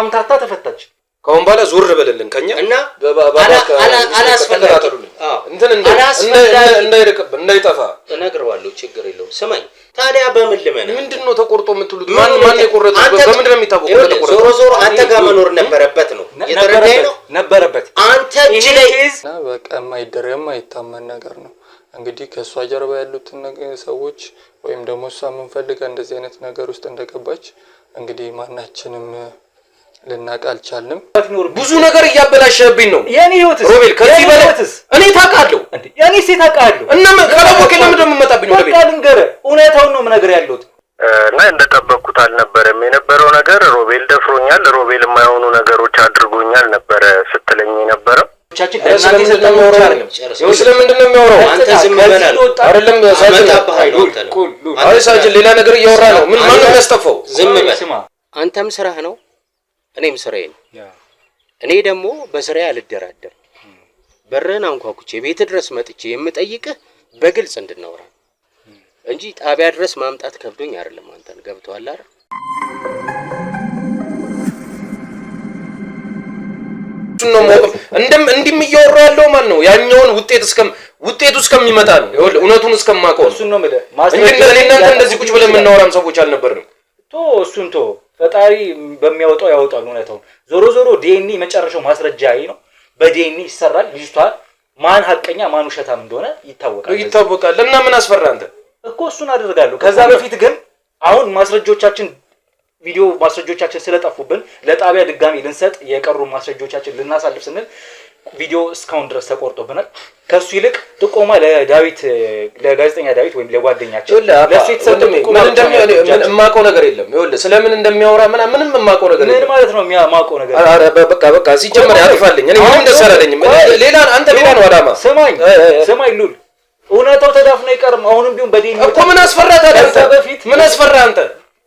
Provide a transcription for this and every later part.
አምታታ ተፈታች ካሁን በኋላ ዞር በለልን ከኛ እና አላስፈላጊ እንትን እንዳይጠፋ እነግረዋለሁ ችግር የለውም ስማኝ ታዲያ በምን ልመና ምንድነው ተቆርጦ የምትሉት ማን የቆረጠው በምንድነው የሚታወቀው ተቆርጦ ዞሮ አንተ ጋር መኖር ነበረበት ነው የተረዳኸኝ ነው ነበረበት አንተ እጅ ላይ እና በቃ የማይታመን ነገር ነው እንግዲህ ከሷ ጀርባ ያሉትን ሰዎች ወይም ደግሞ እሷ የምንፈልጋ እንደዚህ አይነት ነገር ውስጥ እንደገባች እንግዲህ ማናችንም ልናቅ አልቻልንም ብዙ ነገር እያበላሸብኝ ነው የኔ ህይወትስ ሮቤል ከዚህ በላይ እኔ ታውቃለሁ እንዴ የኔ ሴት ታውቃለሁ እና ካላወቀ ለምን እንደምመጣብኝ ነው በቃ ልንገርህ እውነታውን ነው ነገር ያለሁት እና እንደጠበቅኩት አልነበረም የነበረው ነገር ሮቤል ደፍሮኛል ሮቤል የማይሆኑ ነገሮች አድርጎኛል ነበር ስትለኝ የነበረው ቻችን ለእናንተ ሰጠመውራ አይደለም ስለምንድነው የሚያወራው አንተ ዝም በል አይደለም ሳጅን ሌላ ነገር እያወራ ነው ምን ማን ነው ያስተፈው ዝም በል አንተም ስራህ ነው እኔም ስራዬ ነው እኔ ደግሞ በስራዬ አልደራደር በረና አንኳኩቼ ቤት ድረስ መጥቼ የምጠይቅህ በግልጽ እንድናወራ እንጂ ጣቢያ ድረስ ማምጣት ከብዶኝ አይደለም አንተን ገብቷል አይደል ነው እንዲም እያወራው ያለው ማን ነው ያኛውን ውጤቱ እስከሚመጣ ነው ይኸውልህ እውነቱን እስከማውቀው እሱን ነው ማለት ማስረጃ ለእናንተ እንደዚህ ቁጭ ብለን የምናወራም ሰዎች አልነበርንም እሱን ፈጣሪ በሚያወጣው ያወጣል እውነታው ዞሮ ዲኤንኤ መጨረሻው ማስረጃ ነው በዲኤንኤ ይሰራል ልጅቷ ማን ሐቀኛ ማን ውሸታም እንደሆነ ይታወቃል እና ምን አስፈራ አንተ እኮ እሱን አደርጋለሁ ከዛ በፊት ግን አሁን ቪዲዮ ማስረጃዎቻችን ስለጠፉብን ለጣቢያ ድጋሚ ልንሰጥ የቀሩ ማስረጃዎቻችን ልናሳልፍ ስንል ቪዲዮ እስካሁን ድረስ ተቆርጦብናል ከሱ ይልቅ ጥቆማ ለጋዜጠኛ ዳዊት ወይም ለጓደኛችን ለሱ የተሰጠው ምን የማውቀው ነገር የለም ይኸውልህ ስለምን እንደሚያወራ ምንም የማውቀው ነገር የለም ምን ማለት ነው የማውቀው ነገር ኧረ በቃ ሲጀመር ያጥፋልኝ እኔ ምንም ደስ አላለኝም ሌላ ነው አዳማ ስማኝ ሉል እውነታው ተዳፍኖ አይቀርም አሁንም ቢሆን በዲኤንኤ እኮ ምን አስፈራ ታዲያ ምን አስፈራ አንተ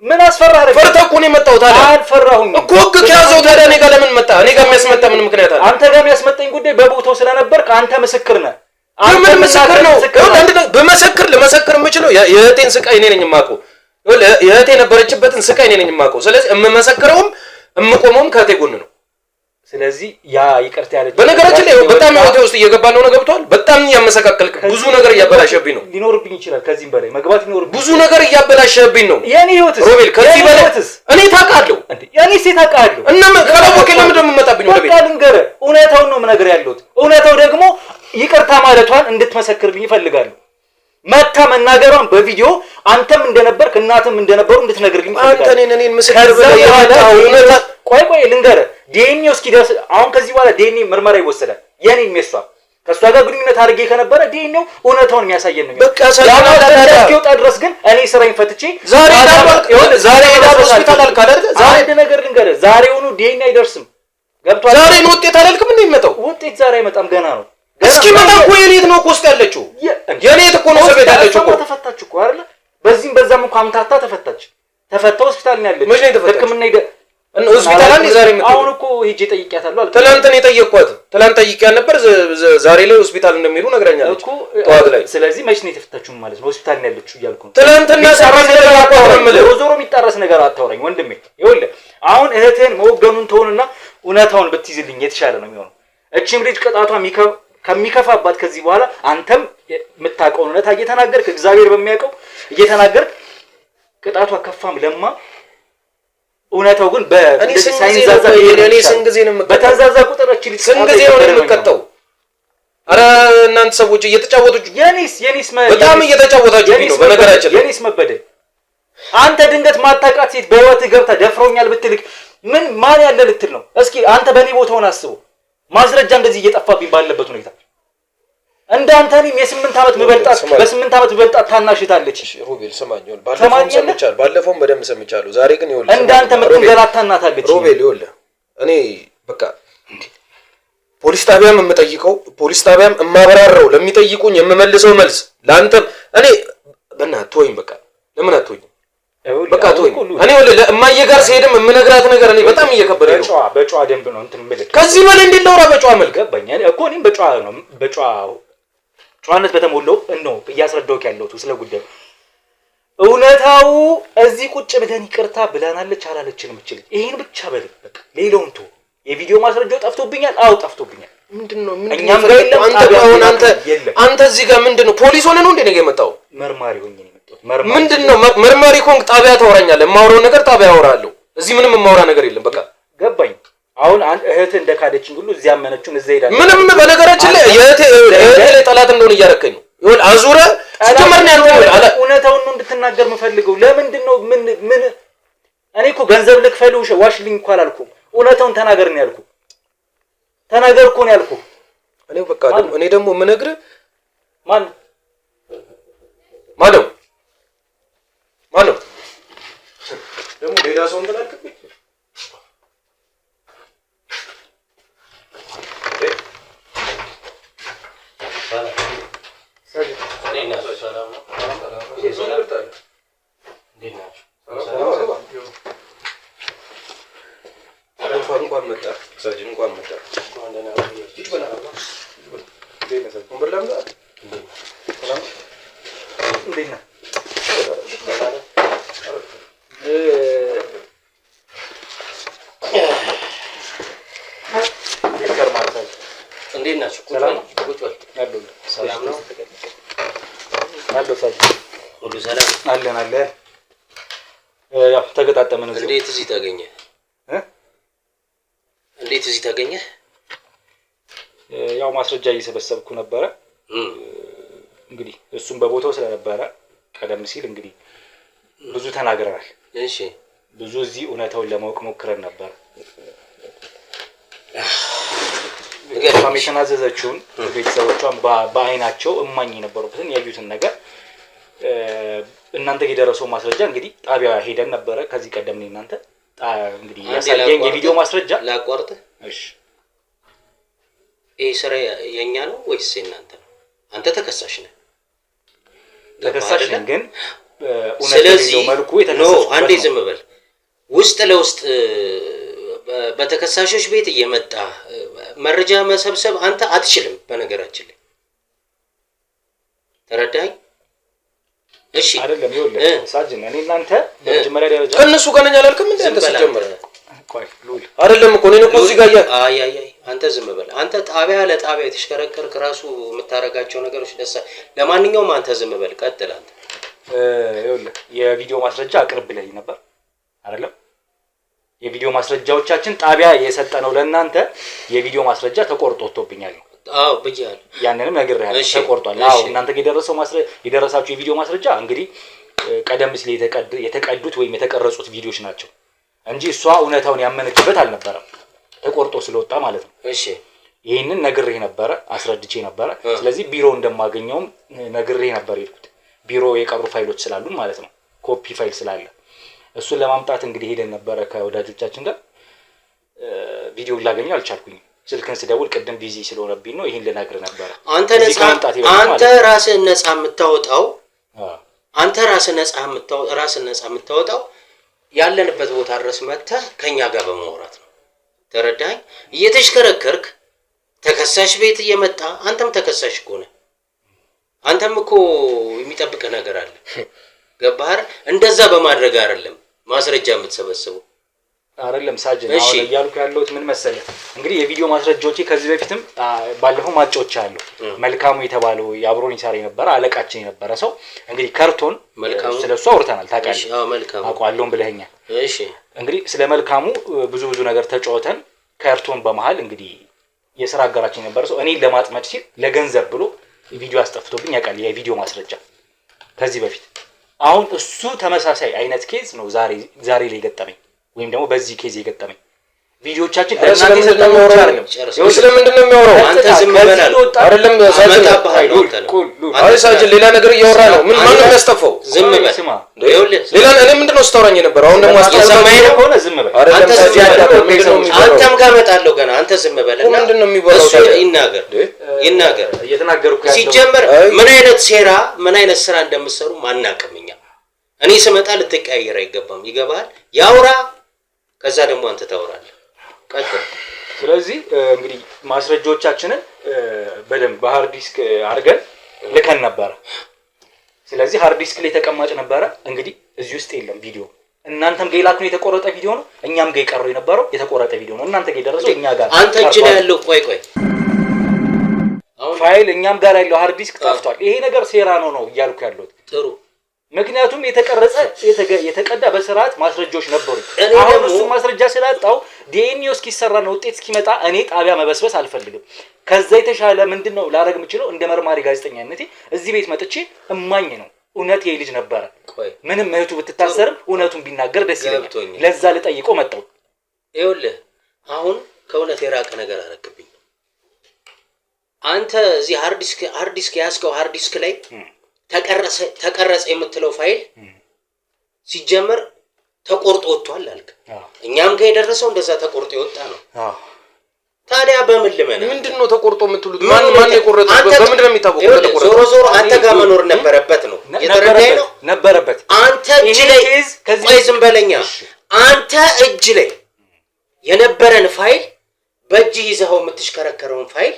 ምን አስፈራ አይደል ፈርተህ እኮ ነው የመጣው ታዲያ አልፈራሁኝ እኮ ከያዘው ታዲያ እኔ ጋር ለምን መጣ እኔ ጋር የሚያስመጣ ምን ምክንያት አለ አንተ ጋር የሚያስመጣኝ ጉዳይ በቦታው ስለነበርክ አንተ ምስክር ነህ ምን ምስክር ነው በመሰክር ለመሰክር የምችለው የእህቴን ስቃይ እኔ ነኝ የማውቀው የእህቴ ነበረችበትን ስቃይ እኔ ነኝ የማውቀው ስለዚህ የምመሰክረውም የምቆመውም ከእህቴ ጎን ነው ስለዚህ ያ ይቅርታ ያለች በነገራችን ላይ በጣም ህይወቴ ውስጥ እየገባ ነው ገብቷል በጣም ያመሰካከልክ ብዙ ነገር እያበላሸብኝ ነው ሊኖርብኝ ይችላል ከዚህም በላይ መግባት ሊኖርብኝ ብዙ ነገር እያበላሸብኝ ነው የኔ ህይወትስ ሮቤል ከዚህ በላይ እኔ ታውቃለሁ እንዴ የኔ ሴት ታውቃለሁ እና ካላወቀ ለምን እንደምመጣብኝ ወደ ቤት በቃ ልንገርህ እውነታውን ነው ነገር ያለሁት እውነታው ደግሞ ይቅርታ ማለቷን እንድትመሰክርልኝ ይፈልጋሉ መታ መናገሯን በቪዲዮ አንተም እንደነበርክ እናትም እንደነበሩ እንድትነግርልኝ ይፈልጋሉ አንተ እኔን ምስክር በላይ እውነታ ቆይ ልንገርህ ዲኤንኤ እስኪደርስ አሁን ከዚህ በኋላ ዲኤንኤ ምርመራ ይወሰዳል የኔን የሚያሷ ከሷ ጋር ግንኙነት አድርጌ ከነበረ ዲኤንኤው እውነታውን የሚያሳየን ነው በቃ እስኪወጣ ድረስ ግን እኔ ስራዬን ፈትቼ ዛሬ ሄዳል ሆስፒታል አልካለ ዛሬ አንድ ነገር ልንገርህ ዛሬውኑ ዲኤንኤ አይደርስም ገብቷል ዛሬ ነው ውጤት አላልክም እንዴ የሚመጣው ውጤት ዛሬ አይመጣም ገና ነው እስኪ መጣ እኮ የኔት ነው ኮስት ያለችው የኔት እኮ ነው ሰበታ ያለችው እኮ ተፈታች እኮ አይደል በዚህም በዛም እኮ አምታታ ተፈታ ሆስፒታል ነው ያለችው መቼ ነው የተፈታች ህክምና ሄደ ሆስፒታል አንዴ ዛሬ መጣ አሁን እኮ ሄጄ ጠይቄያታለሁ አልኩ ትላንት ነው የጠየቅኳት ትላንት ጠይቄያት ነበር ዛሬ ላይ ሆስፒታል እንደሚሄዱ ነግራኛለች እኮ ጠዋት ላይ ስለዚህ መቼ ነው የተፈታችው ማለት ነው ሆስፒታል ነው ያለችው እያልኩ ነው ትላንትና ሰራሽ ነገር አታወራም ዞሮ የሚጣረስ ነገር አታወራኝ ወንድሜ ይኸውልህ አሁን እህቴን መወገኑን ተሆንና እውነታውን ብትይዝልኝ የተሻለ ነው የሚሆነው እቺም ልጅ ቅጣቷ ከሚከፋባት ከዚህ በኋላ አንተም የምታውቀውን እውነታ እየተናገርክ እግዚአብሔር በሚያውቀው እየተናገርክ ቅጣቷ ከፋም ለማ እውነታው ግን በእንደዚህ ሳይንዛዛ እኔ ስንት ጊዜ ነው በተንዛዛ ቁጥር እቺ ልጅ ስንት ጊዜ ነው የምትቀጣው ኧረ እናንተ ሰዎች እየተጫወቱች የኔስ በጣም እየተጫወታችሁ ነው በነገራችን የኔስ መበደል አንተ ድንገት ማታውቃት ሴት በህይወትህ ገብታ ደፍሮኛል ብትልክ ምን ማን ያለ ልትል ነው እስኪ አንተ በኔ ቦታውን አስበው ማስረጃ እንደዚህ እየጠፋብኝ ባለበት ሁኔታ እንዳንተ እኔም የ8 ዓመት ምበልጣት በ8 ዓመት ምበልጣት ታናሽታለች ሮቤል ሰማኛል ባለፈውም በደንብ ሰምቻለሁ ዛሬ ግን ይኸውልህ እንዳንተ ምትንገላታናታለች ሮቤል ይኸውልህ እኔ በቃ ፖሊስ ጣቢያም የምጠይቀው ፖሊስ ጣቢያም እማበራረው ለሚጠይቁኝ የምመልሰው መልስ ላንተ እኔ በእናትህ ተወኝ በቃ ለምን አትወኝ በቃ ተወኝ እኔ ወለ ለማየ ጋር ሲሄድም የምነግራት ነገር እኔ በጣም እየከበደኝ ነው በጨዋ ደንብ ነው እንትን መልክ ከዚህ በላይ እንዴት ነው በጨዋ መልክ ገባኝ እኮ እኔም በጨዋ ነው በጨዋነት በተሞላው ነው እያስረዳሁት ያለሁት ስለ ጉዳዩ እውነታው እዚህ ቁጭ ብለን ይቅርታ ብላናለች አላለችንም እችል ይሄን ብቻ በል በቃ ሌላውን ተው። የቪዲዮ ማስረጃው ጠፍቶብኛል። አዎ ጠፍቶብኛል። ምንድነው እኛም ጋር የለም። አንተ እዚህ ጋር ምንድነው ፖሊስ ሆነ ነው እንዴ ነገ የመጣው? መርማሪ ሆኜ ነው የመጣሁት። ምንድነው መርማሪ ኮንክ ጣቢያ ታወራኛለህ። የማወራው ነገር ጣቢያ አወራለሁ። እዚህ ምንም የማወራ ነገር የለም። በቃ ገባኝ። አሁን እህት እንደካደችኝ ሁሉ እዚህ ያመነችውን እዛ ሄዳለች። ምንም በነገራችን ላይ የእህቴ ላይ ጠላት እንደሆነ እያረከኝ ነው። ይሁን አዙረ ስትመርና ያንተ እውነታውን ነው እንድትናገር የምፈልገው። ለምንድን ነው ምን እኔ እኮ ገንዘብ ልክፈል ዋሽልኝ እኮ አላልኩም። እውነታውን ተናገር ነው ያልኩህ። ተናገር እኮ ነው ያልኩህ። እኔ ደግሞ የምነግርህ ማን ደግሞ ሌላ ሰው እንተላልክብኝ እንኳን መጣ ሳጅን እንኳን መጣ እንዴት ናችሁ? ቁጭ በል። ሰላም ነው? ሁሉ ሰላም አለን። ያው ተገጣጠመን። እንዴት እዚህ ተገኘ? ያው ማስረጃ እየሰበሰብኩ ነበረ። እንግዲህ እሱም በቦታው ስለነበረ ቀደም ሲል እንግዲህ ብዙ ተናግረናል። እሺ ብዙ እዚህ እውነታውን ለማወቅ ሞክረን ነበር። እሷም የተናዘዘችውን ቤተሰቦቿን በአይናቸው እማኝ የነበሩበትን ያዩትን ነገር እናንተ የደረሰው ማስረጃ እንግዲህ ጣቢያ ሄደን ነበረ። ከዚህ ቀደም ነው እናንተ እንግዲህ ያሳየኝ የቪዲዮ ማስረጃ ላቋርጥ። እሺ ይሄ ስራ የኛ ነው ወይስ የእናንተ ነው? አንተ ተከሳሽ ነህ። ተከሳሽ ነኝ፣ ግን ስለዚህ መልኩ የተነሳው አንዴ ዝም በል። ውስጥ ለውስጥ በተከሳሾች ቤት እየመጣ መረጃ መሰብሰብ አንተ አትችልም። በነገራችን ላይ ተረዳኝ? እሺ አይደለም። ይኸውልህ ሳጅን እኔ እናንተ በመጀመሪያ ደረጃ ከነሱ ጋር ነኝ አላልክም እንዴ? አንተ ሲጀምር ቆይ ሉል አይደለም እኮ እኔ እኮ እዚህ ጋር አይ አንተ ዝም በል። አንተ ጣቢያ ለጣቢያ የተሽከረከርክ ራሱ የምታረጋቸው ነገሮች ደስ። ለማንኛውም አንተ ዝም በል፣ ቀጥል አንተ። ይኸውልህ የቪዲዮ ማስረጃ አቅርብ ብለኝ ነበር አይደለም? የቪዲዮ ማስረጃዎቻችን ጣቢያ የሰጠነው ለእናንተ የቪዲዮ ማስረጃ ተቆርጦ ወጥቶብኛል ነው። አዎ ብያለሁ። ያንንም ነግሬሃለሁ፣ ተቆርጧል። አዎ እናንተ የደረሳችሁ የቪዲዮ ማስረጃ እንግዲህ ቀደም ሲል የተቀዱት ወይም የተቀረጹት ቪዲዮዎች ናቸው እንጂ እሷ እውነታውን ያመነችበት አልነበረም፣ ተቆርጦ ስለወጣ ማለት ነው። እሺ ይሄንን ነግሬህ ነበረ፣ አስረድቼ ነበረ። ስለዚህ ቢሮ እንደማገኘውም ነግሬህ ነበር የሄድኩት። ቢሮ የቀሩ ፋይሎች ስላሉን ማለት ነው፣ ኮፒ ፋይል ስላለ እሱን ለማምጣት እንግዲህ ሄደን ነበረ ከወዳጆቻችን ጋር። ቪዲዮ ላገኘው አልቻልኩኝም። ስልክን ስደውል ቅድም ቢዚ ስለሆነብኝ ነው። ይሄን ልነግርህ ነበረ። አንተ ራስህ ነፃ የምታወጣው ያለንበት ቦታ ድረስ መጥተህ ከኛ ጋር በማውራት ነው። ተረዳኝ? እየተሽከረከርክ ተከሳሽ ቤት እየመጣ አንተም ተከሳሽ እኮ ነህ። አንተም እኮ የሚጠብቅህ ነገር አለ። ገባህ? እንደዛ በማድረግ አይደለም ማስረጃ የምትሰበስበው። አይደለም ሳጅን፣ አሁን እያልኩ ያለሁት ምን መሰለህ፣ እንግዲህ የቪዲዮ ማስረጃዎቼ ከዚህ በፊትም ባለፈው ማጫዎች አሉ። መልካሙ የተባለው የአብሮን ይሰራ የነበረ አለቃችን የነበረ ሰው እንግዲህ ከርቶን ስለሱ አውርተናል። ታውቃለህ? አውቃለሁ ብለኸኛል። እሺ እንግዲህ ስለ መልካሙ ብዙ ነገር ተጫወተን። ከርቶን በመሃል እንግዲህ የሥራ አጋራችን የነበረ ሰው እኔን ለማጥመድ ሲል ለገንዘብ ብሎ ቪዲዮ አስጠፍቶብኝ ያውቃል፣ የቪዲዮ ማስረጃ ከዚህ በፊት። አሁን እሱ ተመሳሳይ አይነት ኬዝ ነው ዛሬ ላይ ገጠመኝ፣ ወይም ደግሞ በዚህ ኬዝ የገጠመኝ። ቪዲዮቻችን ለእናንተ የሰጠነው አይደለም። ስለምንድን ነው የሚያወራው? አንተ ዝም በል አይደለም ሳጅን፣ አይ ሳጅን ሌላ ነገር እያወራ ነው። ማን ነው የሚያስጠፋው? ዝም በል ስማ። ሌላ እኔ ምንድን ነው ስታወራኝ የነበረው? አሁን ደግሞ አስተማማኝ ከሆነ ዝም በል። አንተ ዝም በል። አንተም ጋር እመጣለሁ ገና። አንተ ዝም በል እና ምንድን ነው የሚወራው? ይናገር። እየተናገርኩ ያለው ሲጀመር ምን አይነት ሴራ ምን አይነት ስራ እንደምትሰሩ ማናውቅም እኛ። እኔ ስመጣ ልትቀያየር አይገባም። ይገባሃል? ያውራ፣ ከዛ ደግሞ አንተ ታወራለህ። ቀጥል። ስለዚህ እንግዲህ ማስረጃዎቻችንን በደንብ በሃርድ ዲስክ አድርገን ልከን ነበር። ስለዚህ ሃርድ ዲስክ ላይ ተቀማጭ ነበረ። እንግዲህ እዚህ ውስጥ የለም ቪዲዮ። እናንተም ጋር የላክነው የተቆረጠ ቪዲዮ ነው። እኛም ጋር የቀረው የነበረው የተቆረጠ ቪዲዮ ነው። እናንተ ጋር የደረሰው እኛ ጋር አንተ እጅ ላይ ያለው ቆይ አሁን ፋይል እኛም ጋር ያለው ሃርድ ዲስክ ጠፍቷል። ይሄ ነገር ሴራ ነው እያልኩ ያለሁት። ጥሩ። ምክንያቱም የተቀረጸ የተቀዳ በስርዓት ማስረጃዎች ነበሩ። አሁን እሱ ማስረጃ ስላጣው ዲኤንኤ እስኪሰራ ነው ውጤት እስኪመጣ እኔ ጣቢያ መበስበስ አልፈልግም። ከዛ የተሻለ ምንድነው ላደርግ የምችለው እንደ መርማሪ ጋዜጠኛነቴ እዚህ ቤት መጥቼ እማኝ ነው እውነት ይሄ ልጅ ነበረ። ምንም እህቱ ብትታሰርም እውነቱን ቢናገር ደስ ይለኛል። ለዛ ልጠይቀው መጣው። ይኸውልህ አሁን ከእውነት የራቀ ነገር አረክብኝ። አንተ እዚህ ሃርድ ዲስክ ያስከው ሃርድ ዲስክ ላይ ተቀረጸ የምትለው ፋይል ሲጀመር ተቆርጦ ወጥቷል አልክ። እኛም ጋር የደረሰው እንደዛ ተቆርጦ የወጣ ነው። ታዲያ በምን ልመና? ምንድነው ተቆርጦ የምትሉት? ማን የቆረጠው? በምንድን ነው የሚታወቀው? ተቆርጦ ዞሮ አንተ ጋር መኖር ነበረበት ነው የተረዳኸኝ ነው ነበረበት። አንተ እጅ ላይ ቆይ ዝም በለኛ። አንተ እጅ ላይ የነበረን ፋይል በእጅ ይዘኸው የምትሽከረከረውን ፋይል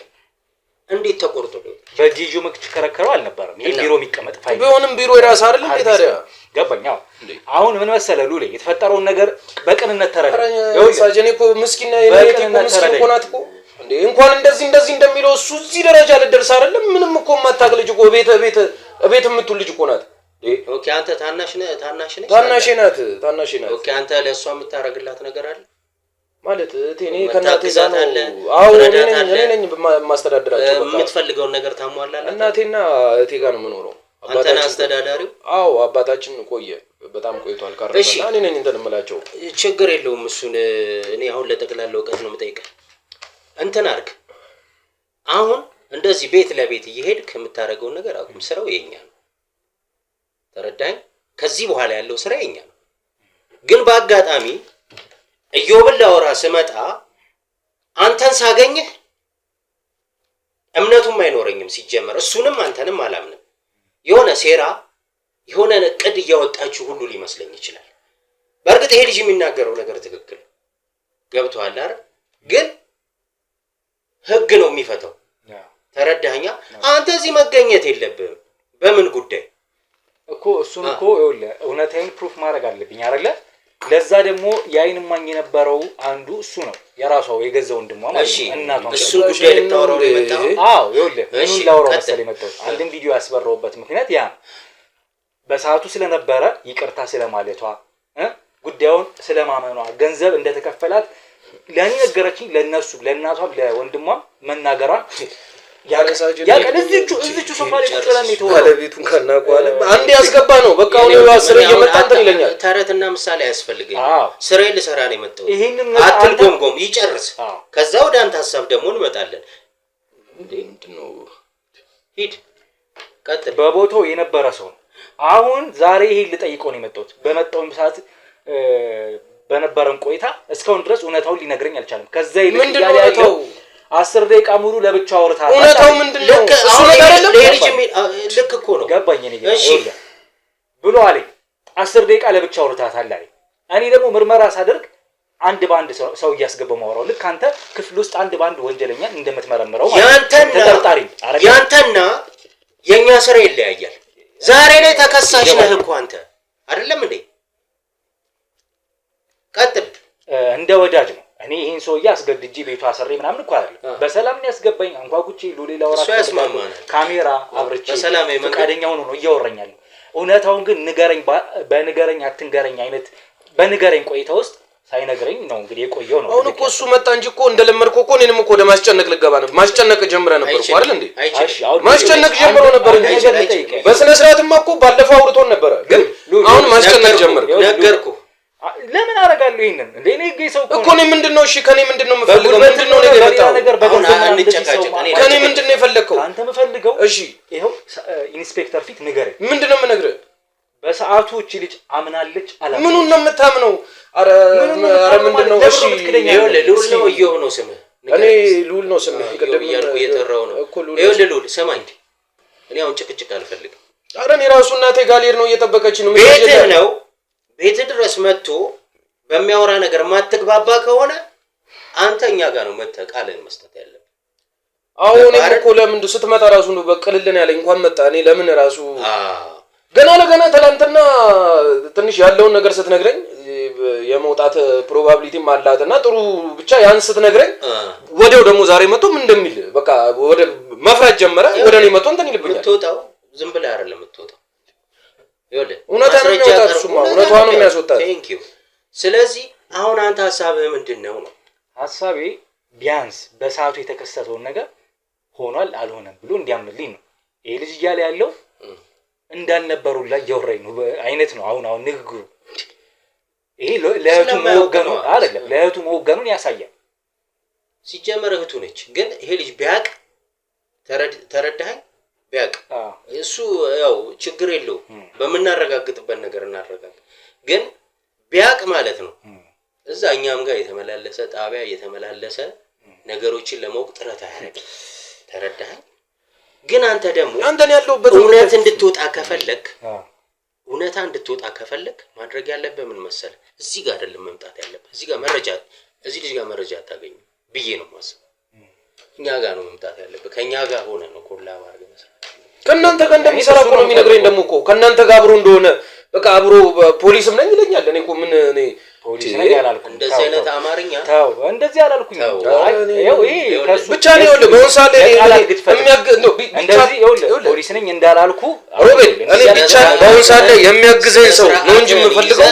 እንዴት ተቆርጦ ነው? በእጅ ይዞ የምትሽከረከረው አልነበረም። ይሄ ቢሮ የሚቀመጥ ፋይል ቢሆንም ቢሮ የራስ አይደል እንዴ? ታዲያ ገባኝ። አሁን ምን መሰለህ ሉሌ የተፈጠረውን ነገር በቅንነት ተረዳ። ሳጀኔ እኮ ምስኪና የኔ ምስኪን እኮ ናት እኮ እንዴ። እንኳን እንደዚህ እንደሚለው እሱ እዚህ ደረጃ ልደርስ አይደለም ምንም እኮ የማታውቅ ልጅ እኮ ቤት የምትውል ልጅ እኮ ናት። ኦኬ አንተ ታናሽ ነህ? ታናሽ ናት። ኦኬ አንተ ለእሷ የምታረግላት ነገር አለ ማለት እኔ ከእናቴ ጋር ነው። አዎ እኔ ነኝ ማስተዳደራቸው። በቃ የምትፈልገውን ነገር ታሟላለህ። እናቴና እቴ ጋር ነው የምኖረው። አንተና አስተዳዳሪው? አዎ አባታችን ቆየ፣ በጣም ቆይቷል። ካረፈና እኔ ነኝ እንትን እምላቸው። ችግር የለውም እሱን እኔ አሁን ለጠቅላላ እውቀት ነው የምጠይቀህ። እንትን አድርግ። አሁን እንደዚህ ቤት ለቤት እየሄድክ የምታደርገውን ነገር አቁም። ስራው የኛ ነው። ተረዳኝ? ከዚህ በኋላ ያለው ስራ የኛ ነው። ግን በአጋጣሚ እዮብን ላወራ ስመጣ አንተን ሳገኝህ እምነቱም አይኖረኝም ሲጀመር። እሱንም አንተንም አላምንም። የሆነ ሴራ የሆነ እቅድ እያወጣችሁ ሁሉ ሊመስለኝ ይችላል። በእርግጥ ይሄ ልጅ የሚናገረው ነገር ትክክል ገብቶሃል አይደል? ግን ህግ ነው የሚፈታው። ተረዳኸኛ? አንተ እዚህ መገኘት የለብህም። በምን ጉዳይ እኮ እሱን እኮ ይኸውልህ እውነታውን ፕሩፍ ማድረግ አለብኝ አይደለ? ለዛ ደግሞ የአይን ማኝ የነበረው አንዱ እሱ ነው። የራሷ የገዛው ወንድሟ ማለት ነው። እናቷ እሱ ጉዳይ ልታወራው ነው የመጣው? አዎ ይኸውልህ ምኑን ላወራው መሰለኝ የመጣው አንድም ቪዲዮ ያስበረውበት ምክንያት ያ በሰዓቱ ስለነበረ ይቅርታ ስለማለቷ ጉዳዩን ስለማመኗ ገንዘብ እንደተከፈላት ለኔ ነገረችኝ። ለነሱ ለእናቷም ለወንድሟም መናገሯን ያቀን እዚቹ ሶፋ ላይ ቁጭ ብለን ነው ባለቤቱን ከናቋለ አንዴ ያስገባ ነው በቃ። አሁን አስረ እየመጣ እንትን ይለኛል። ተረትና ምሳሌ ያስፈልገኝ። ስራዬን ልሰራ ነው የመጣው። አትልጎምጎም ይጨርስ። ከዛ ወደ አንተ ሐሳብ ደግሞ እንመጣለን። ምንድነው? ሂድ ቀጥል። በቦታው የነበረ ሰው አሁን ዛሬ ይሄን ልጠይቀው ነው የመጣሁት። በመጣውም ሰዓት በነበረን ቆይታ እስካሁን ድረስ እውነታውን ሊነግረኝ አልቻለም። ከዛ ይልቅ ያለው 10 ደቂቃ ሙሉ ለብቻ አውርታ እውነታው ምንድነው? እሱ ነገር አይደለም። ልክ እኮ ነው ገባኝ። እኔ እሺ ብሎ አለኝ 10 ደቂቃ ለብቻ አውርታታል አለኝ። እኔ ደግሞ ምርመራ ሳደርግ አንድ ባንድ ሰው እያስገባው ማወራው ልክ አንተ ክፍል ውስጥ አንድ ባንድ ወንጀለኛ እንደምትመረምረው ማለት ተጠርጣሪ ያንተና የኛ ስራ ይለያያል። ዛሬ ላይ ተከሳሽ ነህ እኮ አንተ አይደለም እንዴ? ቀጥል። እንደ ወዳጅ ነው። እኔ ይሄን ሰውዬ አስገድጄ ቤቱ አሰሬ ምናምን እኮ አይደለም። በሰላም ነው ያስገባኝ። አንኳኩቼ ሉሌላ ወራታ ካሜራ አብርቼ ፈቃደኛ ሆኖ ነው እያወራኛል። እውነታውን ግን ንገረኝ፣ በንገረኝ አትንገረኝ አይነት በንገረኝ ቆይታ ውስጥ ሳይነግረኝ ነው እንግዲህ የቆየው ነው። አሁን እኮ እሱ መጣ እንጂ እኮ እንደለመድከው እኮ እኔንም እኮ ወደ ማስጨነቅ ልገባ ነበር። ማስጨነቅ ጀምረ ነበር እኮ አይደል እንዴ? ማስጨነቅ ጀምሮ ነበር እንዴ? በስነ ስርዓትማ እኮ ባለፈው አውርቶን ነበር። ግን አሁን ማስጨነቅ ጀመርኩ። ነገርኩ። ለምን አደርጋለሁ ይሄንን እንዴ? እኔ ሰው እኮ እኔ ምንድነው? እሺ ከኔ ምንድነው የምፈልገው? ምንድነው ነው የመጣው ነገር ከኔ ምንድነው የፈለከው? አንተ የምፈልገው እሺ ይሄው ኢንስፔክተር ፊት ንገረኝ። ምንድነው የምነግርህ? በሰዓቱ እቺ ልጅ አምናለች አላም ምኑን ነው የምታምነው? አረ ምንድነው? እሺ ይኸውልህ ልዑል ነው እየሆነ ነው ስምህ። እኔ ልዑል ነው ስምህ። ቅድም እያልኩ እየጠራው ነው። ይኸውልህ ልዑል ሰማኝ። እኔ አሁን ጭቅጭቅ አልፈልግም። አረ እኔ ራሱ እናቴ ጋሌር ነው እየጠበቀች ነው። ቤትህ ነው። ቤት ድረስ መጥቶ በሚያወራ ነገር ማትግባባ ከሆነ አንተ እኛ ጋር ነው መጥተህ ቃልን መስጠት ያለብህ። አሁን እኮ ለምን ስትመጣ ራሱ ነው በቅልልን ያለኝ እንኳን መጣ። እኔ ለምን ራሱ ገና ለገና ትናንትና ትንሽ ያለውን ነገር ስትነግረኝ የመውጣት ፕሮባቢሊቲም አላትና ጥሩ ብቻ ያን ስትነግረኝ ወዲያው ደግሞ ዛሬ መጥቶ ምን እንደሚል በቃ ወደ መፍራት ጀመረ። ወደ እኔ መጥቶ እንትን ይልብኛል። የምትወጣው ዝም ብለህ አይደለም የምትወጣው። ይኸውልህ እውነታ ነው የሚያወጣት እሱማ እውነቷ ነው የሚያስወጣት። ቴንክ ዩ። ስለዚህ አሁን አንተ ሀሳብህ ምንድን ነው? ሀሳቤ ቢያንስ በሰዓቱ የተከሰተውን ነገር ሆኗል አልሆነም ብሎ እንዲያምንልኝ ነው። ይሄ ልጅ እያለ ያለው እንዳልነበሩ ላይ እያወራኝ ነው አይነት ነው አሁን ንግግሩ። ይሄ ለእህቱ መወገኑ አይደለም ለእህቱ መወገኑን ያሳያል። ሲጀመር እህቱ ነች። ግን ይሄ ልጅ ቢያቅ ተረዳኸኝ? ቢያቅ እሱ ያው ችግር የለው በምናረጋግጥበት ነገር እናረጋግጥ። ግን ቢያቅ ማለት ነው እዛ እኛም ጋር የተመላለሰ ጣቢያ የተመላለሰ ነገሮችን ለማወቅ ጥረት አያደርግም። ተረዳኸኝ? ግን አንተ ደግሞ አንተን ያለውበት እውነት እንድትወጣ ከፈለክ ማድረግ ያለብህ ምን መሰለህ? እዚህ ጋር አይደለም መምጣት ያለብህ። እዚህ ልጅ ጋር መረጃ አታገኝም ብዬ ነው የማስበው። እኛ ጋር ነው መምጣት ያለብህ። ከኛ ጋር ሆነ ነው ኮላብ አድርገህ መስራት። ከእናንተ ጋር እንደሚሰራ እኮ ነው የሚነግረኝ። ደግሞ እኮ ከእናንተ ጋር አብሮ እንደሆነ በቃ አብሮ ፖሊስም ነኝ ይለኛል። እኔ እኮ ምን እኔ ፖሊስ ነኝ አላልኩም። እንደዚህ አይነት አማርኛ ታው እንደዚህ አላልኩኝ። ይሄ ከሱ ብቻ ነው ይኸውልህ በወንሳሌ እንደዚህ ይኸውልህ ፖሊስ ነኝ እንዳላልኩ ሮቤል እኔ ብቻ በወንሳሌ የሚያግዘኝ ሰው ነው እንጂ የምፈልገው።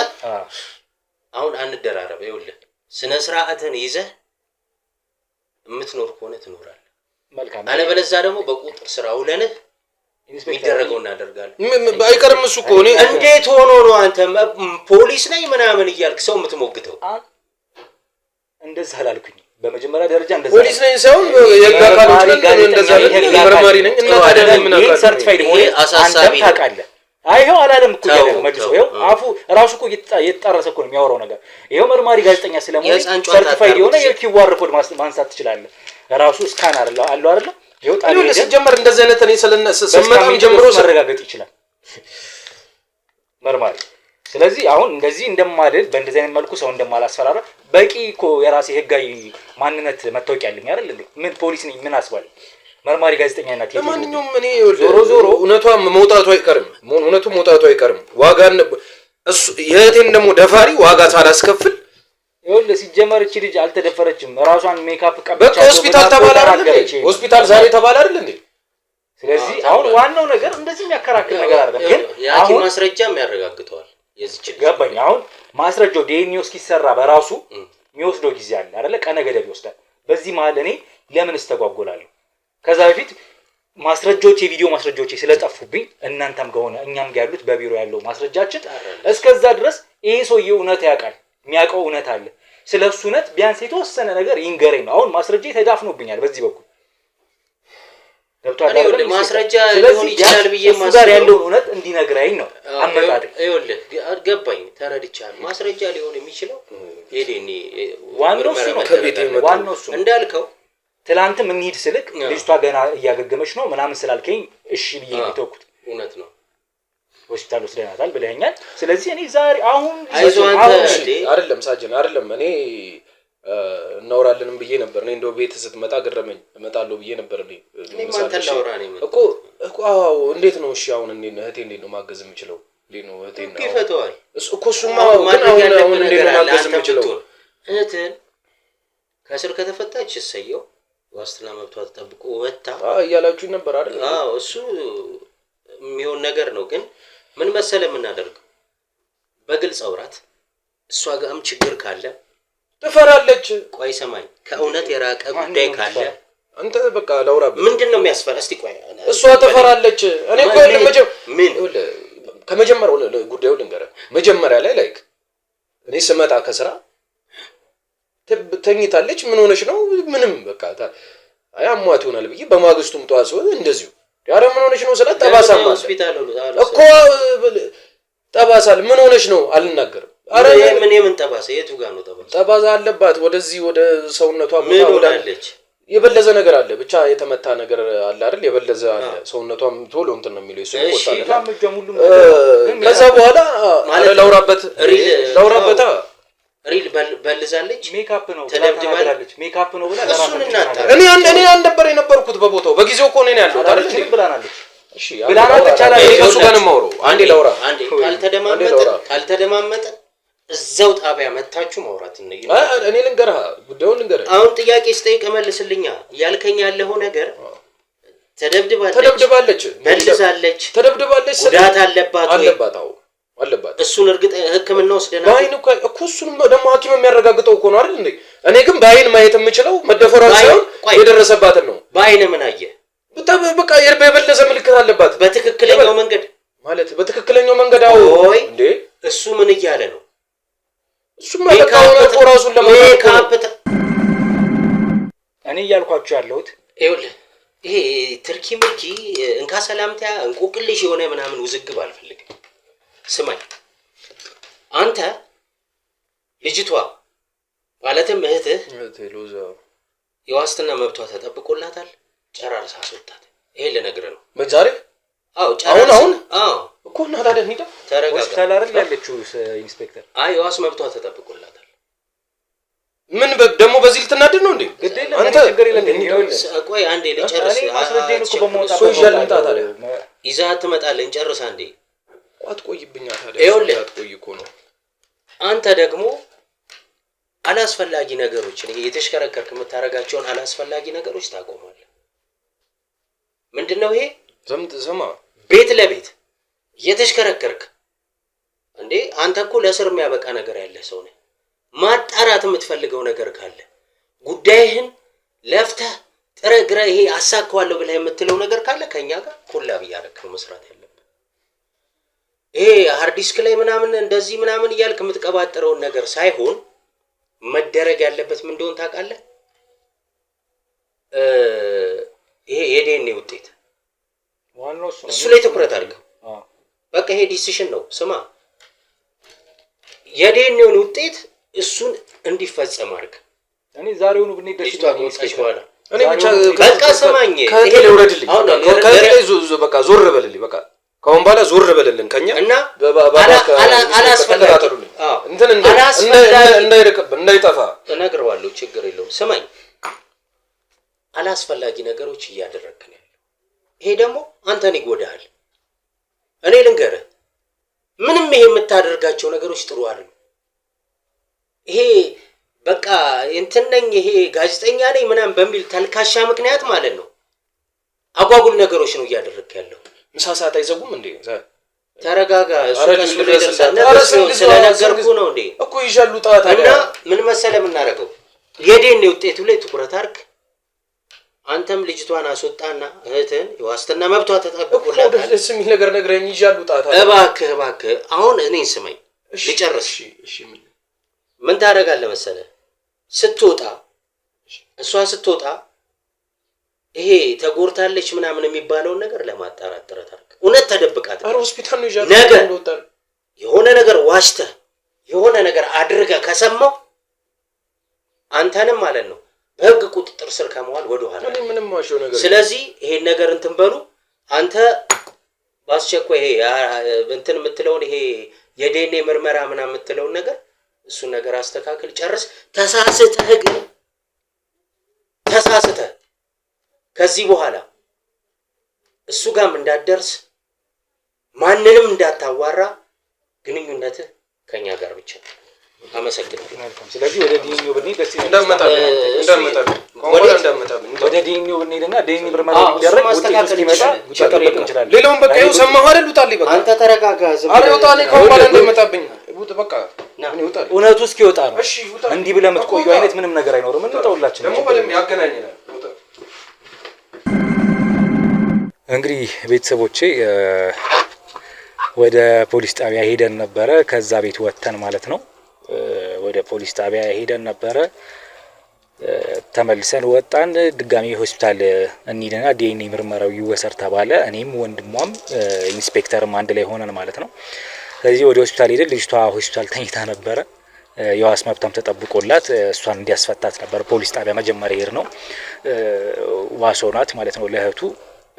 አሁን አንደራረብ። ይኸውልህ ስነ ስርዓትን ይዘህ የምትኖር ከሆነ ትኖራለህ። መልካም። አለበለዚያ ደግሞ በቁጥር ስራ ውለንህ የሚደረገው እናደርጋለን። አይቀርም እሱ እኮ እኔ እንዴት ሆኖ ነው አንተ ፖሊስ ነኝ ምናምን እያልክ ሰው የምትሞግተው? እንደዛ አላልኩኝ። በመጀመሪያ ደረጃ እንደዛ ፖሊስ ነኝ ሳይሆን የጋካሎች ነኝ እንደዛ መርማሪ ነኝ እና ታዲያ ምን አቃለ ሰርቲፋይድ ሆነ አሳሳቢ ታውቃለህ። አይሄው አላለም እኮ ያለው መልሶ ይሄው አፉ ራሱ እኮ እየተጣረሰ እኮ ነው የሚያወራው ነገር። ይሄው መርማሪ ጋዜጠኛ ስለሆነ ሰርቲፋይድ የሆነ የኪዋር ኮድ ማንሳት ትችላለህ። ራሱ ስካን አለው አይደል? ይሄው ታዲያ ሲጀመር እንደዚህ አይነት እኔ ስለሰማም ጀምሮ መረጋገጥ ይችላል መርማሪ። ስለዚህ አሁን እንደዚህ እንደማልል በእንደዚህ አይነት መልኩ ሰው እንደማላስፈራራ በቂ እኮ የራሴ ህጋዊ ማንነት መታወቂያ አለኝ አይደል እንዴ? ምን ፖሊስ ነኝ ምን አስባለ? መርማሪ ጋዜጠኛና ቴሌ ለማንኛውም እኔ ዞሮ እውነቷም መውጣቱ አይቀርም ዋጋን እሱ የእህቴን ደግሞ ደፋሪ ዋጋ ሳላስከፍል ይኸውልህ ሲጀመር እቺ ልጅ አልተደፈረችም። ራሷን ሜካፕ ቀብቻ በቃ ሆስፒታል ተባለ አይደል? ሆስፒታል ዛሬ ተባለ አይደል እንዴ? ስለዚህ አሁን ዋናው ነገር እንደዚህ የሚያከራክር ነገር አይደለም። ግን አሁን ማስረጃም ያረጋግጠዋል የዚች ልጅ ገባኝ። አሁን ማስረጃው ዲኤንኤ እስኪሰራ በራሱ የሚወስደው ጊዜ አለ አይደለ? ቀነ ገደብ ይወስዳል። በዚህ መሀል እኔ ለምን እስተጓጎላለሁ? ከዛ በፊት ማስረጃዎች የቪዲዮ ማስረጃዎች ስለጠፉብኝ እናንተም ከሆነ እኛም ጋር ያሉት በቢሮ ያለው ማስረጃችን እስከዛ ድረስ ይሄ ሰውዬ እውነት ያውቃል። የሚያውቀው እውነት አለ። ስለሱ እውነት ቢያንስ የተወሰነ ነገር ይንገረኝ ነው። አሁን ማስረጃ ተዳፍኖብኛል በዚህ በኩል ገብቷል አይደል? ማስረጃ ሊሆን ይችላል ብዬ ማስረጃ ጋር ያለውን እውነት እንዲነግረኝ ነው አመጣጥ። ይኸውልህ ገባኝ፣ ተረድቻለሁ። ማስረጃ ሊሆን የሚችለው ሄዴኒ ዋናው እሱ ነው። ዋናው እሱ እንዳልከው ትላንትም እንሂድ ስልክ ልጅቷ ገና እያገገመች ነው ምናምን ስላልከኝ እሺ ብዬ ተውኩት። እውነት ነው ሆስፒታል ወስደናታል ብለኸኛል። ስለዚህ እኔ ዛሬ አሁን አይደለም ሳጅን አይደለም እኔ እናወራለንም ብዬ ነበር። እኔ እንደው ቤት ስትመጣ ገረመኝ እመጣለሁ ብዬ ነበር። እኮ እንዴት ነው እሺ አሁን እህቴ እንዴት ነው ማገዝ የምችለው? እንዴት ነው እህቴ ነው ይፈተዋል እኮ እሱማ ግን አሁን እንዴት ነው ማገዝ የምችለው? እህትን ከስር ከተፈታች እሰየው ዋስትና መብቷ ተጠብቆ ወጣ እያላችሁ ነበር አይደል? እሱ የሚሆን ነገር ነው። ግን ምን መሰለ የምናደርገው በግልጽ አውራት። እሷ ጋርም ችግር ካለ ትፈራለች። ቆይ ሰማኝ፣ ከእውነት የራቀ ጉዳይ ካለ አንተ በቃ ላውራበት። ምንድነው የሚያስፈራ? እስቲ ቆይ እሷ ትፈራለች። እኔ እኮ ከመጀመሪያው ጉዳዩ ልንገርህ። መጀመሪያ ላይ ላይክ እኔ ስመጣ ከስራ ተኝታለች። ምን ሆነች ነው ምንም በቃ አሟት ይሆናል ብዬ በማግስቱም ጠዋት ሲሆን እንደዚሁ ያረ ምን ሆነች ነው ስላት ጠባሳ ሆስፒታል እኮ ጠባሳል ምን ሆነች ነው አልናገርም። አረ ምን ጠባሳ? የቱ ጋር ነው ጠባሳ? ጠባሳ አለባት ወደዚህ ወደ ሰውነቷ ቦታ ወዳለች የበለዘ ነገር አለ። ብቻ የተመታ ነገር አለ አይደል? የበለዘ አለ። ሰውነቷም ቶሎ እንትን ነው የሚለው እሱ ይቆጣል። ከዛ በኋላ ላውራበት ሪል በልዛለች። ሜካፕ ነው ተደብድባለች። ሜካፕ ነው ብላ እሱን እናታ እኔ አንድ ነበር የነበርኩት በቦታው በጊዜው እኮ ነው ያለው አይደል? ብላናለች እሺ ብላና ተቻላ ከሱ ጋር ነው የማወራው። አንዴ ላውራ። አንዴ ካልተደማመጠ እዛው ጣቢያ መታችሁ ማውራት ነው። እኔ ልንገርህ፣ ጉዳዩን ልንገርህ። አሁን ጥያቄ ስጠይቅ መልስልኛ። ያልከኝ ያለው ነገር ተደብድባለች፣ በልዛለች፣ ተደብድባለች፣ ጉዳት አለባት። አለባት። እሱን እርግጥ ሕክምና ወስደናል። በአይን እኮ እሱንም ደግሞ ሐኪም የሚያረጋግጠው እኮ ነው አይደል እንዴ? እኔ ግን በአይን ማየት የምችለው መደፈሯን ሳይሆን የደረሰባትን ነው። በአይን ምን አየህ? በቃ የበለዘ ምልክት አለባት። በትክክለኛው መንገድ ማለት በትክክለኛው መንገድ እንዴ? እሱ ምን እያለ ነው? እሱማ በቃ እኮ ራሱን ለማካፕታ እኔ እያልኳችሁ ያለሁት ይኸውልህ፣ ይሄ ትርኪ ምርኪ እንካ ሰላምታ እንቆቅልሽ የሆነ ምናምን ውዝግብ አልፈልግም። ስማኝ፣ አንተ ልጅቷ ማለትም እህትህ የዋስትና መብቷ ተጠብቆላታል። ጨራርሳ አስወጣት። ይሄ ልነግርህ ነው። ዛሬ? አዎ ጨራርሳ። አዎ እኮ እና ታዲያ ሂዳ ሆስፒታል አይደል ያለችው ኢንስፔክተር? የዋስ መብቷ ተጠብቆላታል። ምን ደግሞ በዚህ ልትናደድ ነው እንዴ? አንተ ችግር የለም። ቆይ አንዴ ልጨርስ። ማስረጃዬን እኮ በመውጣት ይዘሀት ትመጣለህ። እንጨርስ አንዴ። አትቆይብኛ ታዲያ። ይኸውልህ አትቆይ እኮ ነው። አንተ ደግሞ አላስፈላጊ ነገሮችን ይሄ የተሽከረከርክ የምታረጋቸውን አላስፈላጊ ነገሮች ታቆማለህ። ምንድነው ይሄ? ዘማ ቤት ለቤት የተሽከረከርክ እንዴ? አንተ እኮ ለስር የሚያበቃ ነገር ያለህ ሰው ነህ። ማጣራት የምትፈልገው ነገር ካለ ጉዳይህን ለፍተህ ጥረህ ግረህ ይሄ አሳካዋለሁ ብለህ የምትለው ነገር ካለ ከኛ ጋር ኮላብ እያደረክ ነው መስራት ያለብህ። ይሄ ሃርድ ዲስክ ላይ ምናምን እንደዚህ ምናምን እያልክ የምትቀባጥረውን ነገር ሳይሆን መደረግ ያለበት ምን እንደሆነ ታውቃለህ? ይሄ የዲኤንኤ ውጤት ዋናው እሱ ላይ ትኩረት አድርገው። በቃ ይሄ ዲሲሽን ነው። ስማ፣ የዲኤንኤውን ውጤት እሱን እንዲፈጸም አድርግ። እኔ ዛሬውኑ ብንሄድ ደስ ይላል። እኔ ብቻ በቃ ስማኝ፣ ከቴ ለውረድልኝ፣ ከቴ በቃ ዞር በልልኝ። በቃ ከአሁን በኋላ ዞር በልልን ከኛ እና አላስፈላጊ እንትን እንዳይርቅብን እንዳይጠፋ እነግረዋለሁ። ችግር የለውም። ስማኝ፣ አላስፈላጊ ነገሮች እያደረግክ ነው ያለው። ይሄ ደግሞ አንተን ይጎዳሃል። እኔ ልንገርህ፣ ምንም ይሄ የምታደርጋቸው ነገሮች ጥሩ አይደሉም። ይሄ በቃ እንትን ነኝ ይሄ ጋዜጠኛ ነኝ ምናምን በሚል ተልካሻ ምክንያት ማለት ነው አጓጉል ነገሮች ነው እያደረግክ ያለው። ምሳ ሰዓት አይዘጉም እንዴ? ተረጋጋ። ስለነገርኩ ነው እንዴ እኮ ይሻሉ ጣጣ። እና ምን መሰለህ የምናደርገው የዲኤንኤ ውጤቱ ላይ ትኩረት አድርግ። አንተም ልጅቷን አስወጣና እህትን የዋስትና መብቷ ተጠብቆላታል። ደስ የሚል ነገር ነግረኝ። ይሻሉ ጣጣ። እባክህ አሁን እኔን ስማኝ ልጨርስ። ምን ታደርጋለህ መሰለህ? ስትወጣ እሷ ስትወጣ ይሄ ተጎርታለች ምናምን የሚባለውን ነገር ለማጣራት ጥረት አድርግ። እውነት ተደብቃት ሆስፒታል ነው ይዣት ነገር የሆነ ነገር ዋሽተህ የሆነ ነገር አድርገህ ከሰማው አንተንም ማለት ነው በህግ ቁጥጥር ስር ከመዋል ወደ ኋላ ምንም ዋሽው ነገር። ስለዚህ ይሄን ነገር እንትን በሉ። አንተ ባስቸኳይ ይሄ እንትን የምትለውን ይሄ የዲኤንኤ ምርመራ ምናምን የምትለውን ነገር እሱን ነገር አስተካክል፣ ጨርስ። ተሳስተህ ከዚህ በኋላ እሱ ጋርም እንዳትደርስ ማንንም እንዳታዋራ፣ ግንኙነትህ ከኛ ጋር ብቻ። አመሰግናለሁ። ስለዚህ ወደ ዲኤንኤው ብንሄድ ደስ ይላል። ወደ ዲኤንኤው ብንሄድና ዲኤንኤ ምርመራ ቢደረግ ውጤቱ እስኪመጣ መጠበቅ እንችላለን። ሌላውን በቃ ይኸው ሰማሁ አይደል? ውጣልኝ በቃ አንተ ተረጋጋ። ውጣልኝ ከአሁን በኋላ እንዳይመጣብኝ። በቃ እውነቱ እስኪወጣ ነው። እንዲህ ብለህ የምትቆዩ አይነት ምንም ነገር አይኖርም። እንውጣውላችን ደግሞ በደምብ ያገናኘናል። እንግዲህ ቤተሰቦቼ ወደ ፖሊስ ጣቢያ ሄደን ነበረ። ከዛ ቤት ወጥተን ማለት ነው ወደ ፖሊስ ጣቢያ ሄደን ነበረ። ተመልሰን ወጣን። ድጋሚ ሆስፒታል እንሂድና ዲኤንኤ ምርመራው ይወሰድ ተባለ። እኔም ወንድሟም ኢንስፔክተርም አንድ ላይ ሆነን ማለት ነው። ስለዚህ ወደ ሆስፒታል ሄደን ልጅቷ ሆስፒታል ተኝታ ነበረ። የዋስ መብቷም ተጠብቆላት እሷን እንዲያስፈታት ነበር ፖሊስ ጣቢያ መጀመሪያ ሄድ ነው። ዋስ ሆናት ማለት ነው። ለእህቱ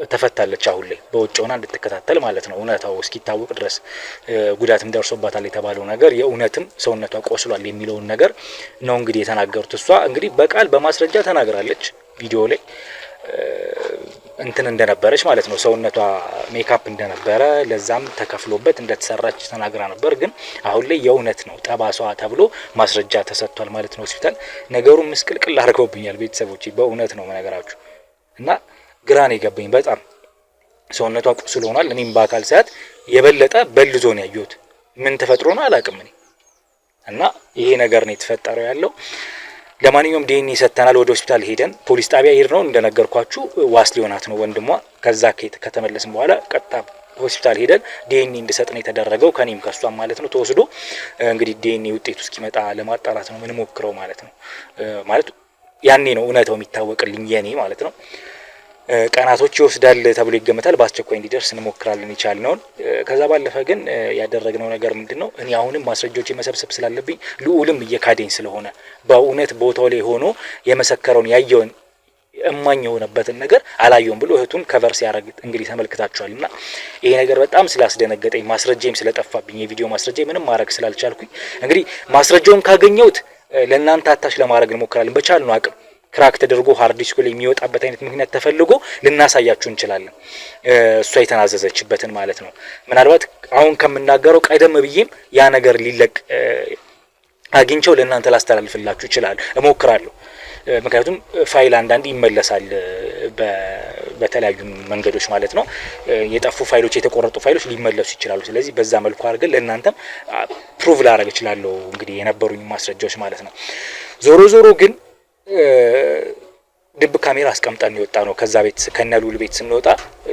ተፈታለች። አሁን ላይ በውጭ ሆና እንድትከታተል ማለት ነው። እውነታው እስኪታወቅ ድረስ ጉዳትም ደርሶባታል የተባለው ነገር የእውነትም ሰውነቷ ቆስሏል የሚለውን ነገር ነው እንግዲህ የተናገሩት። እሷ እንግዲህ በቃል በማስረጃ ተናግራለች ቪዲዮ ላይ። እንትን እንደነበረች ማለት ነው። ሰውነቷ ሜካፕ እንደነበረ ለዛም ተከፍሎበት እንደተሰራች ተናግራ ነበር። ግን አሁን ላይ የእውነት ነው ጠባሷ ተብሎ ማስረጃ ተሰጥቷል ማለት ነው ሆስፒታል። ነገሩን ምስቅልቅል አድርገውብኛል ቤተሰቦቼ፣ በእውነት ነው መነገራችሁ እና ግራን የገባኝ በጣም ሰውነቷ ቁስል ሆኗል። እኔም በአካል ሰዓት የበለጠ በልዞ ነው ያየሁት። ምን ተፈጥሮ ነው አላውቅም እኔ እና ይሄ ነገር ነው የተፈጠረው ያለው። ለማንኛውም ዲኤንኤ ሰጥተናል። ወደ ሆስፒታል ሄደን ፖሊስ ጣቢያ ሄድ ነው እንደነገርኳችሁ ዋስ ሊሆናት ነው ወንድሟ። ከዛ ከተመለስን በኋላ ቀጥታ ሆስፒታል ሄደን ዲኤንኤ እንድሰጥ ነው የተደረገው ከኔም ከሷም ማለት ነው። ተወስዶ እንግዲህ ዲኤንኤ ውጤቱ እስኪመጣ ለማጣራት ነው ምን ሞክረው ማለት ነው። ማለት ያኔ ነው እውነታው የሚታወቅልኝ የኔ ማለት ነው። ቀናቶች ይወስዳል ተብሎ ይገመታል። በአስቸኳይ እንዲደርስ እንሞክራለን የቻልነውን። ከዛ ባለፈ ግን ያደረግነው ነገር ምንድነው? እኔ አሁንም ማስረጃዎች መሰብሰብ ስላለብኝ ልዑልም እየካደኝ ስለሆነ በእውነት ቦታው ላይ ሆኖ የመሰከረውን ያየውን እማኝ የሆነበትን ነገር አላየውም ብሎ እህቱን ከቨር ሲያደርግ እንግዲህ ተመልክታችኋልና ይሄ ነገር በጣም ስላስደነገጠኝ ማስረጃም ስለጠፋብኝ የቪዲዮ ማስረጃ ምንም ማድረግ ስላልቻልኩኝ እንግዲህ ማስረጃውን ካገኘሁት ለእናንተ አታች ለማድረግ እንሞክራለን በቻልነው አቅም። ክራክ ተደርጎ ሃርድ ዲስኩ ላይ የሚወጣበት አይነት ምክንያት ተፈልጎ ልናሳያችሁ እንችላለን። እሷ የተናዘዘችበትን ማለት ነው። ምናልባት አሁን ከምናገረው ቀደም ብዬም ያ ነገር ሊለቅ አግኝቸው ለእናንተ ላስተላልፍላችሁ ይችላል እሞክራለሁ። ምክንያቱም ፋይል አንዳንድ ይመለሳል በተለያዩ መንገዶች ማለት ነው። የጠፉ ፋይሎች የተቆረጡ ፋይሎች ሊመለሱ ይችላሉ። ስለዚህ በዛ መልኩ አድርገን ለእናንተም ፕሩቭ ላደርግ እችላለሁ እንግዲህ የነበሩኝ ማስረጃዎች ማለት ነው። ዞሮ ዞሮ ግን ድብ ካሜራ አስቀምጠን የወጣ ነው። ከዛ ቤት ከነሉል ቤት ስንወጣ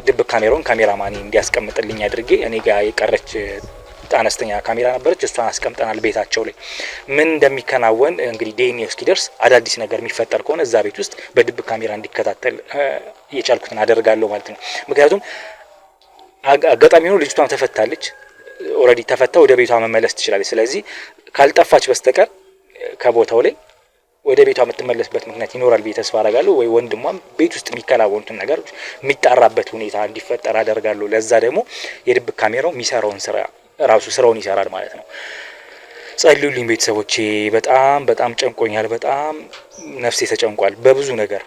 ድብ ካሜራውን ካሜራማኒ እንዲያስቀምጥልኝ አድርጌ እኔ ጋር የቀረች አነስተኛ ካሜራ ነበረች፣ እሷን አስቀምጠናል ቤታቸው ላይ። ምን እንደሚከናወን እንግዲህ ዲኤንኤ እስኪደርስ አዳዲስ ነገር የሚፈጠር ከሆነ እዛ ቤት ውስጥ በድብ ካሜራ እንዲከታተል የቻልኩትን አደርጋለሁ ማለት ነው። ምክንያቱም አጋጣሚ ሆኖ ልጅቷም ተፈታለች። ኦልሬዲ ተፈታ ወደ ቤቷ መመለስ ትችላለች። ስለዚህ ካልጠፋች በስተቀር ከቦታው ላይ ወደ ቤቷ የምትመለስበት ምክንያት ይኖራል ብዬ ተስፋ አደርጋለሁ። ወይ ወንድሟም ቤት ውስጥ የሚከናወኑትን ነገር የሚጣራበት ሁኔታ እንዲፈጠር አደርጋለሁ። ለዛ ደግሞ የድብቅ ካሜራው የሚሰራውን ስራ ራሱ ስራውን ይሰራል ማለት ነው። ጸልዩልኝ ቤተሰቦቼ። በጣም በጣም ጨንቆኛል። በጣም ነፍሴ ተጨንቋል በብዙ ነገር፣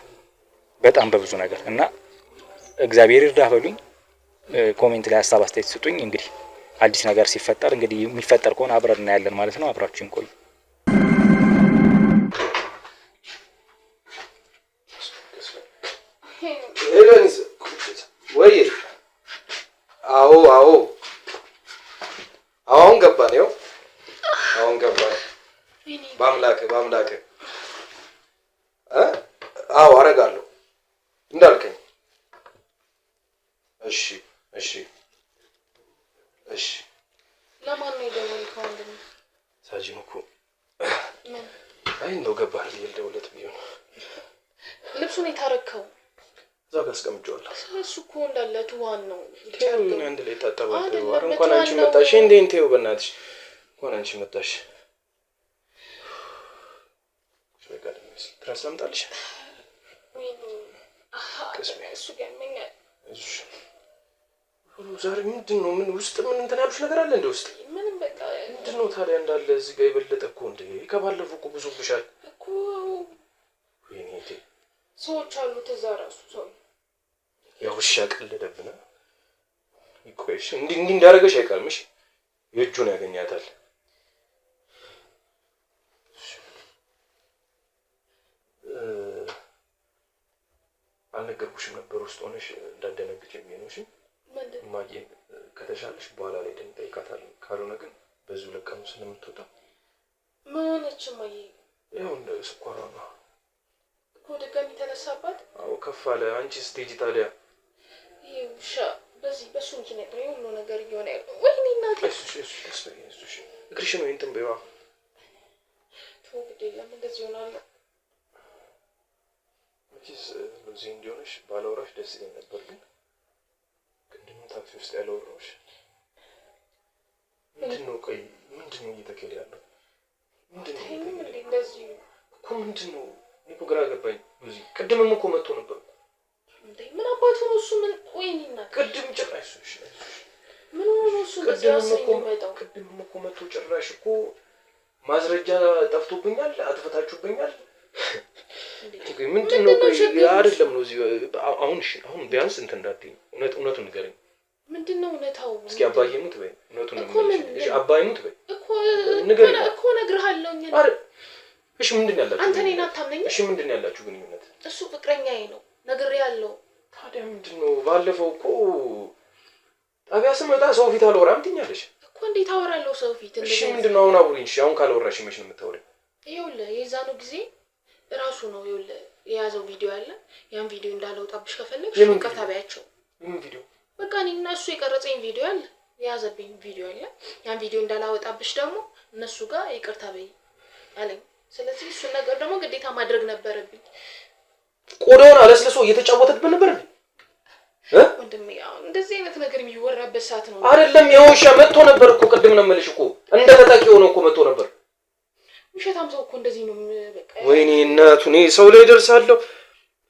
በጣም በብዙ ነገር እና እግዚአብሔር ይርዳህ በሉኝ። ኮሜንት ላይ ሀሳብ አስተያየት ስጡኝ። እንግዲህ አዲስ ነገር ሲፈጠር እንግዲህ የሚፈጠር ከሆነ አብረን እናያለን ማለት ነው። አብራችሁን ቆዩ። ወይ አዎ አዎ አሁን ገባን። ይኸው አሁን ገባን። በአምላክ አዎ አረጋለሁ እንዳልከኝ። እሺ እሺ እሺ። ለማን ነው የደወልከው? ወንድም ሳጅን እኮ አይ እንደው ገባህ ልደውልለት ብዬ ነው። ልብሱን የታረከው እዛ ጋር አስቀምጬዋለሁ። እሱ እኮ እንዳለ ትዋን ነው ምን አንድ ላይ ታጠባው። እንኳን አንቺ መጣሽ እንዴ? እንቴው በእናትሽ እንኳን አንቺ መጣሽ። ትራስ ላምጣልሽ? እሱ ገመኛል። ዛሬ ምንድን ነው? ምን ውስጥ ምን እንትን ያሉሽ ነገር አለ እንደ ውስጥ? ምንም በቃ ምንድን ነው ታዲያ እንዳለ እዚህ ጋር የበለጠ እኮ እንደ ከባለፈው እኮ ብዙብሻል እኮ። ወይኔ እንዴ ሰዎች አሉ ተዛ ራሱ ሰው ያው እሺ ያቀለደብና ይቆይሽ እንዲህ እንዳደረገሽ አይቀርም። እሺ የእጁን ያገኛታል። አልነገርኩሽም ነበር ውስጥ ሆነሽ እንዳደነግጭ የሚሆነው። እሺ ማግኘት ከተሻለሽ በኋላ ላይ ደን ጠይቃታለሁ። ካልሆነ ግን በዚሁ ለቀኑ ስለምትወጣ ምን ሆነች? ማይ ያው እንደ ስኳሯ ነው እኮ ድጋሚ ተነሳባት። አዎ ከፍ አለ። አንቺ ስቴጂ ታዲያ ይውሻ በዚህ በሱ ምክንያት ነው ሁሉ ነገር እየሆነ ያለው። ወይኔ እናቴ እሺ እግርሽን ወይ እንትን በይዋ። ተወግዴ ለምን እንደዚህ ይሆናል? መቼስ እዚህ እንዲሆነሽ ባላወራሽ ደስ ይለኝ ነበር፣ ግን ቅድም ታክሲ ውስጥ ያላወራሁሽ ምንድነው? ቆይ ምንድነው እየተካሄደ ያለው? ምንድነው እንደዚህ እኮ ምንድነው? እኔ እኮ ግራ ገባኝ። እዚህ ቅድምም እኮ መጥቶ ነበር እንዴ። ምን አባቱ ነው እሱ? ምን ወይኔ እናቴ ቅድም ጭራሽ ምን ሆኖ ነው እሱ? በዚህ አሰኝመጣው ቅድምም እኮ መጥቶ ጭራሽ እኮ ማስረጃ ጠፍቶብኛል፣ አጥፍታችሁብኛል ምንድነው? አይደለም ነው እዚህ አሁን ቢያንስ እንትን እንዳትዪ እውነቱን ንገረኝ። ምንድነው እውነታው? እስኪ አባዬ ሙት በይ። እውነቱን ነው። እሺ አባዬ ሙት በይ እኮ እነግርሃለሁ። እሺ ምንድን ያላችሁ? አንተ እኔን አታምነኝም? እሺ ምንድን ያላችሁ ግንኙነት? እሱ ፍቅረኛዬ ነው ነግሬሃለሁ። ታዲያ ምንድነው? ባለፈው እኮ ጣቢያ ስመጣ ሰው ፊት አልወራም ትኛለሽ እኮ። እንዴት አወራለሁ ሰው ፊት? እሺ ምንድነው አሁን አውሪኝ። እሺ አሁን ካልወራሽ መች ነው የምታወሪኝ? ይኸውልህ የዛኑ ጊዜ እራሱ ነው ይኸውልህ የያዘው ቪዲዮ አለ። ያን ቪዲዮ እንዳላወጣብሽ ከፈለግሽ ይቅርታ በያቸው። ምን ቪዲዮ? በቃ እኔና እሱ የቀረጸኝ ቪዲዮ አለ፣ የያዘብኝ ቪዲዮ አለ። ያን ቪዲዮ እንዳላወጣብሽ ደግሞ እነሱ ጋር ይቅርታ በይ አለኝ። ስለዚህ እሱን ነገር ደግሞ ግዴታ ማድረግ ነበረብኝ። ቆዳውን አለስልሶ እየተጫወተብን ነበር እንዴ? ወንድሜ አሁን እንደዚህ አይነት ነገር የሚወራበት ሰዓት ነው አይደለም። የውሻ መጥቶ ነበር እኮ ቅድም ነው የምልሽ እኮ እንደ ተጠቂ ሆኖ እኮ መጥቶ ነበር። ውሸታም ሰው እኮ እንደዚህ ነው በቃ። ወይኔ እናቱ እኔ ሰው ላይ ደርሳለሁ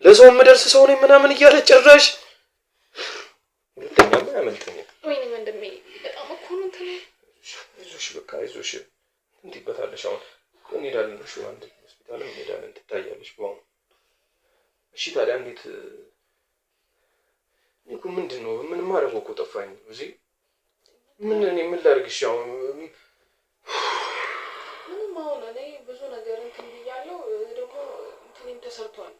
ለሰው የምደርስ ሰው ነኝ ምናምን እያለ ጭራሽ ሁለተኛ ምን አመልጠኝ። ወይኔ ወንድሜ በጣም እኮ ነው እንትን። አይዞሽ በቃ አይዞሽ እንትይበታለሽ። አሁን እንሄዳለን። እሺ አንድ ሆስፒታል እንሄዳለን ትታያለሽ በአሁኑ። እሺ ታዲያ እንዴት እኮ ምንድነው? ምን ማረገው እኮ ጠፋኝ። እዚህ እኔ ምን ላድርግሽ? አሁን ምንም አሁን እኔ ብዙ ነገር እንትን ብያለሁ። ደግሞ እንትንም ተሰርቷል።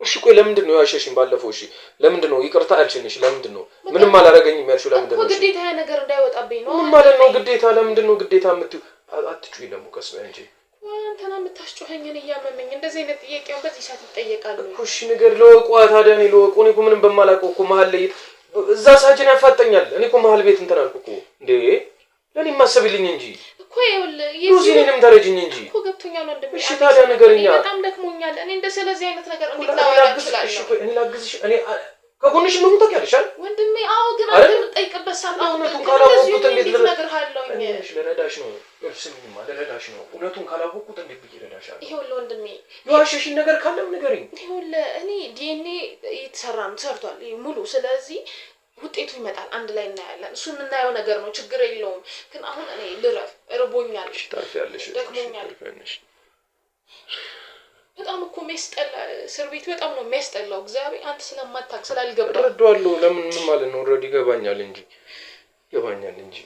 እሺ ቆይ ለምንድን ነው ያሸሽኝ ባለፈው? እሺ ለምንድን ነው ይቅርታ ያልሽኝ? ለምንድን ነው ምንም አላረገኝም ያልሽው? ለምንድን ነው ግዴታ ያ ነገር እንዳይወጣብኝ ነው? ምን ማለት ነው ግዴታ? ለምንድን ነው ግዴታ የምትይው? አትጩይ ደግሞ ቀስ በይ እንጂ። አንተና የምታስጮኸኝን እያመመኝ እንደዚህ አይነት ጥያቄውን በዚህ ሰዓት ይጠየቃሉ እኮ። እሺ ነገር ለወቋ ታዲያ እኔ ለወቁ እኔ እኮ ምንም በማላውቀው እኮ መሀል ላይ እዛ ሳጅን ያፋጠኛል። እኔ እኮ መሀል ቤት እንትን አልኩ እኮ እንዴ። ለኔ ማሰብልኝ እንጂ እኮ ይኸውልህ ሩዚኔንም ተረጅኝ እንጂ እኮ ገብቶኛል ወንድሜ። እሺ ታዲያ ነገርኛ በጣም ደክሞኛል። እኔ እንደ ስለዚህ አይነት ነገር እንዴት ላወራ እችላለሁ? እሺ ቆይ እኔ ላግዝሽ። እኔ ከጎንሽ ነው ታውቂያለሽ አይደል ወንድሜ? አዎ ግን አንተ የምትጠይቅበት ሰዓት እውነቱን ካላወቅኩት እንዴት ልነግርሃለሁኝ? እሺ ልረዳሽ ነው። ስሚኝማ ልረዳሽ ነው። እውነቱን ካላወቅኩት እንዴት ብዬ እረዳሻለሁ? ይኸውልህ ወንድሜ የዋሸሽኝ ነገር ካለም ንገሪኝ። ይኸውልህ እኔ ዲኤንኤ የተሰራ ነው ተሰርቷል ሙሉ። ስለዚህ ውጤቱ ይመጣል፣ አንድ ላይ እናያለን። እሱ የምናየው ነገር ነው፣ ችግር የለውም። ግን አሁን እኔ ልረፍ፣ እርቦኛል፣ ታርፊያለሽ፣ ደክሞኛል። በጣም እኮ የሚያስጠላ እስር ቤት በጣም ነው የሚያስጠላው። እግዚአብሔር አንተ ስለማታውቅ ስላልገባ እረዳዋለሁ። ለምን ምን ማለት ነው? ኦልሬዲ ይገባኛል እንጂ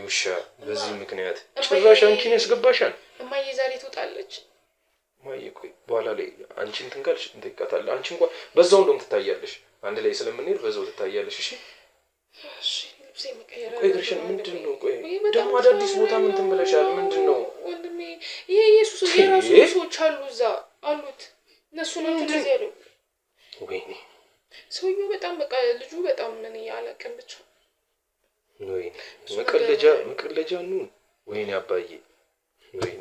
ውሻ በዚህ ምክንያት ጭራሽ አንቺን ያስገባሻል። እማዬ ዛሬ ትወጣለች። እማዬ ቆይ በኋላ ላይ አንቺ እንትን ካልሽ እንጠይቃታለን። አንቺ እንኳን በዛው እንደውም ትታያለሽ፣ አንድ ላይ ስለምንሄድ በዛው ትታያለሽ። እሺ እሺ። ልብሴ መቀየር ቆይ ግርሽን ምንድን ነው? ቆይ ደግሞ አዳዲስ ቦታ ምን እንትን ብለሻል? ምንድን ነው ወንድሜ? ይሄ ኢየሱስ የራሱ ሰዎች አሉ እዛ አሉት። እነሱ ነው እንደዚህ ያለው። ወይኔ ሰውዬው በጣም በቃ ልጁ በጣም ምን ያለቀን ብቻ ወይኔ መቀለጃ ነው። ወይኔ አባዬ ወይኔ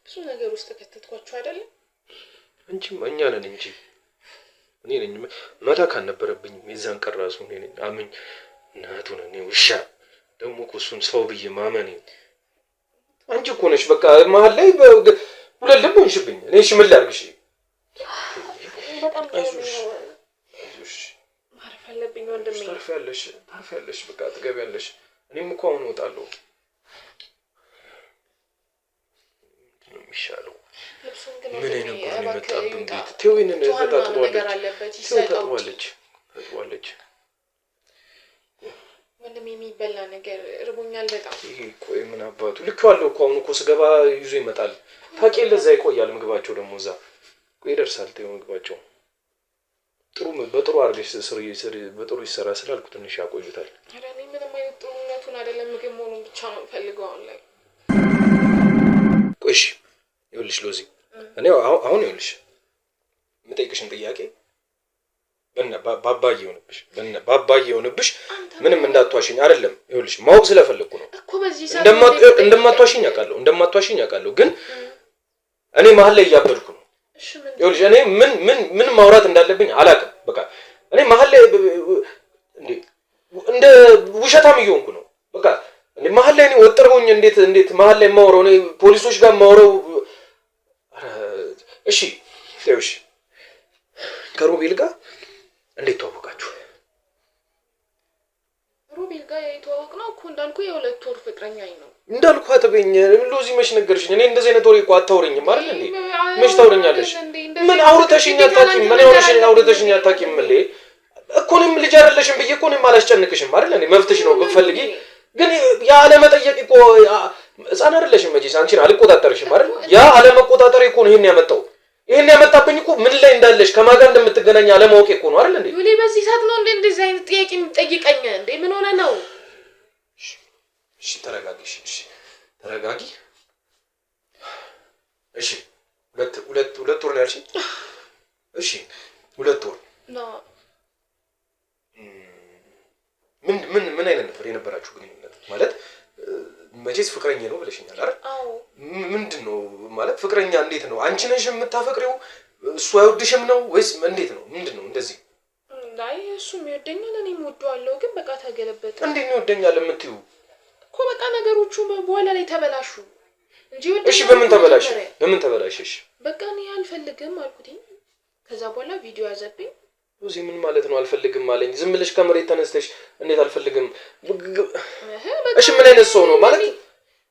ብዙ ነገር ውስጥ ከተትኳቸው አይደለም። አንቺም እኛ ነን እንጂ እኔ ነኝ መላክ አልነበረብኝም። የዛን ቀን ራሱ እኔ ነኝ አምኝ እናቱ ነኝ ውሻ። ደግሞ እኮ እሱን ሰው ብዬ ማመኔ አንቺ እኮ ነሽ በቃ መሀል ላይ ሁለት ልብ ሆንሽብኝ። እኔ እሺ ምን ላድርግሽ? በጣም አይዞሽ ማረፍ አለብኝ ወንድሜ። ታርፊያለሽ በቃ ትገቢያለሽ። እኔም እኮ አሁን እወጣለሁ። ምንድን ነው የሚሻለው? ምን አይነት ነው የመጣብን ቤት? ተወይንን ተጣጥዋለች። ወንድሜ የሚበላ ነገር እርቦኛል በጣም። ይሄ ቆይ ምን አባቱ ልኬዋለሁ እኮ አሁን እኮ ስገባ ይዞ ይመጣል። ታውቂ የለ እዛ ይቆያል ምግባቸው ደግሞ እዛ ቆይ ይደርሳል። ተይው ምግባቸው በጥሩ አድርገሽ በጥሩ ይሰራ ስላልኩ ትንሽ ያቆዩታል። ኧረ እኔ ምንም አይነት ጥሩነቱን አይደለም ምግብ መሆኑን ብቻ ነው የምፈልገው አሁን ላይ። ቆይ እሺ ይኸውልሽ ሎዚ እኔ አሁን ይኸውልሽ የምጠይቅሽን ጥያቄ ባባዬ የሆነብሽ ምንም እንዳትዋሽኝ አይደለም። ይኸውልሽ ማወቅ ስለፈለኩ ነው እኮ በዚህ ሰዓት እንደማትዋሽኝ አውቃለሁ ግን እኔ መሀል ላይ እያበድኩ ነው። ይኸውልሽ እኔ ምን ማውራት እንዳለብኝ አላውቅም። በቃ እኔ መሀል ላይ እንደ ውሸታም እየሆንኩ ነው። በቃ እኔ መሀል ላይ ወጥረውኝ እንዴት መሀል ላይ የማወራው እኔ ፖሊሶች ጋር የማወራው። እሺ ይኸውልሽ ከሮቤል ጋር እንዴት ተዋወቃችሁ? ሮቤል ጋር የተዋወቅነው እኮ እንዳልኩ የሁለት ወር ፍቅረኛዬ ነው። እንዳልኩ አትበኝ ሉዚ። መች ነገርሽኝ? እኔ እንደዚህ አይነት ወሬ እኮ አታውሪኝም አይደል እንዴ? መች ታውሪኛለሽ? ምን አውርተሽኝ አታውቂም? ምን ሆነሽኝ አውርተሽኝ አታውቂም? እኮ እኔም ልጅ አይደለሽም ብዬ እኮ እኔም አላስጨንቅሽም አይደል እንዴ? መብትሽ ነው ብትፈልጊ። ግን ያ አለመጠየቅ እኮ ሕፃን አይደለሽም መቼስ አንቺን አልቆጣጠርሽም አይደል? ያ አለመቆጣጠር እኮ ነው ይሄን ያመጣው። ይሄን ያመጣብኝ እኮ ምን ላይ እንዳለሽ ከማን ጋር እንደምትገናኝ አለማወቅ እኮ ነው አይደል እንዴ? ዩሊ በዚህ ሰዓት ነው እንዴ እንደዚህ አይነት ጥያቄ የምትጠይቀኝ እንዴ? ምን ሆነ ነው? እሺ ተረጋጊ። እሺ ተረጋጊ። እሺ ሁለት ወር ነው ያልሽኝ? እሺ 2 ወር ነው። ምን አይነት ነበር የነበራችሁ ግንኙነት? ማለት መቼስ ፍቅረኛ ነው ብለሽኛል አይደል? አዎ። ምንድነው ማለት ፍቅረኛ እንዴት ነው? አንቺ ነሽ የምታፈቅሪው? እሱ አይወድሽም ነው ወይስ እንዴት ነው? ምንድነው እንደዚህ? ላይ እሱም ይወደኛል እኔም እወደዋለሁ፣ ግን በቃ ተገለበጠ። እንዴት ነው ይወደኛል የምትይው? እኮ በቃ ነገሮቹ በኋላ ላይ ተበላሹ እንጂ እሺ በምን ተበላሽ? በምን ተበላሽሽ? በቃ እኔ አልፈልግም አልኩት። ከዛ በኋላ ቪዲዮ ያዘብኝ። እዚህ ምን ማለት ነው አልፈልግም አለኝ? ዝም ብለሽ ከመሬት ተነስተሽ እንዴት አልፈልግም? እሺ ምን አይነት ሰው ነው ማለት?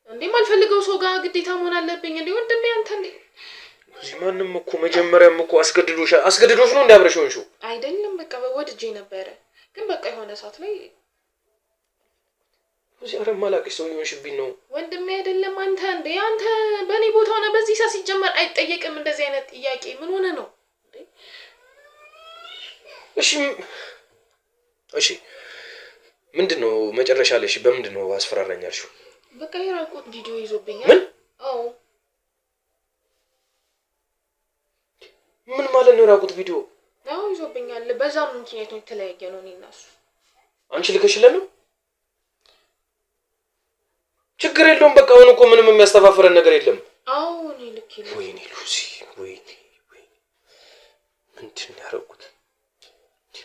እንዴ ማልፈልገው ሰው ጋር ግዴታ መሆን አለብኝ እንዴ? ወንድሜ አንተ እንዴ እዚህ ማንም እኮ መጀመሪያም እኮ አስገድዶሽ ነው እንዲያብረሽ ሆንሽው አይደለም። በቃ ወድጄ ነበረ፣ ግን በቃ የሆነ ሰዓት ላይ እዚህ አረ ማላቅሽ ሰው ይሆንሽብኝ ነው ወንድሜ። አይደለም አንተ እንዴ አንተ በእኔ ቦታ ሆነ በዚህ ሰዓት ሲጀመር አይጠየቅም እንደዚህ አይነት ጥያቄ። ምን ሆነ ነው እንዴ? እሺ ምንድነው መጨረሻ ላይ? እሺ በምንድነው አስፈራራኛልሽው? በቃ የራቁት ቪዲዮ ይዞብኛል። ምን? አዎ። ምን ማለት ነው የራቁት ቪዲዮ? አዎ ይዞብኛል። በዛም ምክንያት ነው የተለያየ ነው እኔ እና እሱ። አንቺ ልከሽለት ነው? ችግር የለውም በቃ አሁን እኮ ምንም የሚያስተፋፍረን ነገር የለም። አዎ እኔ ልክ ይላል። ወይኔ ሉሲ ወይኔ ምንድን ያደረጉት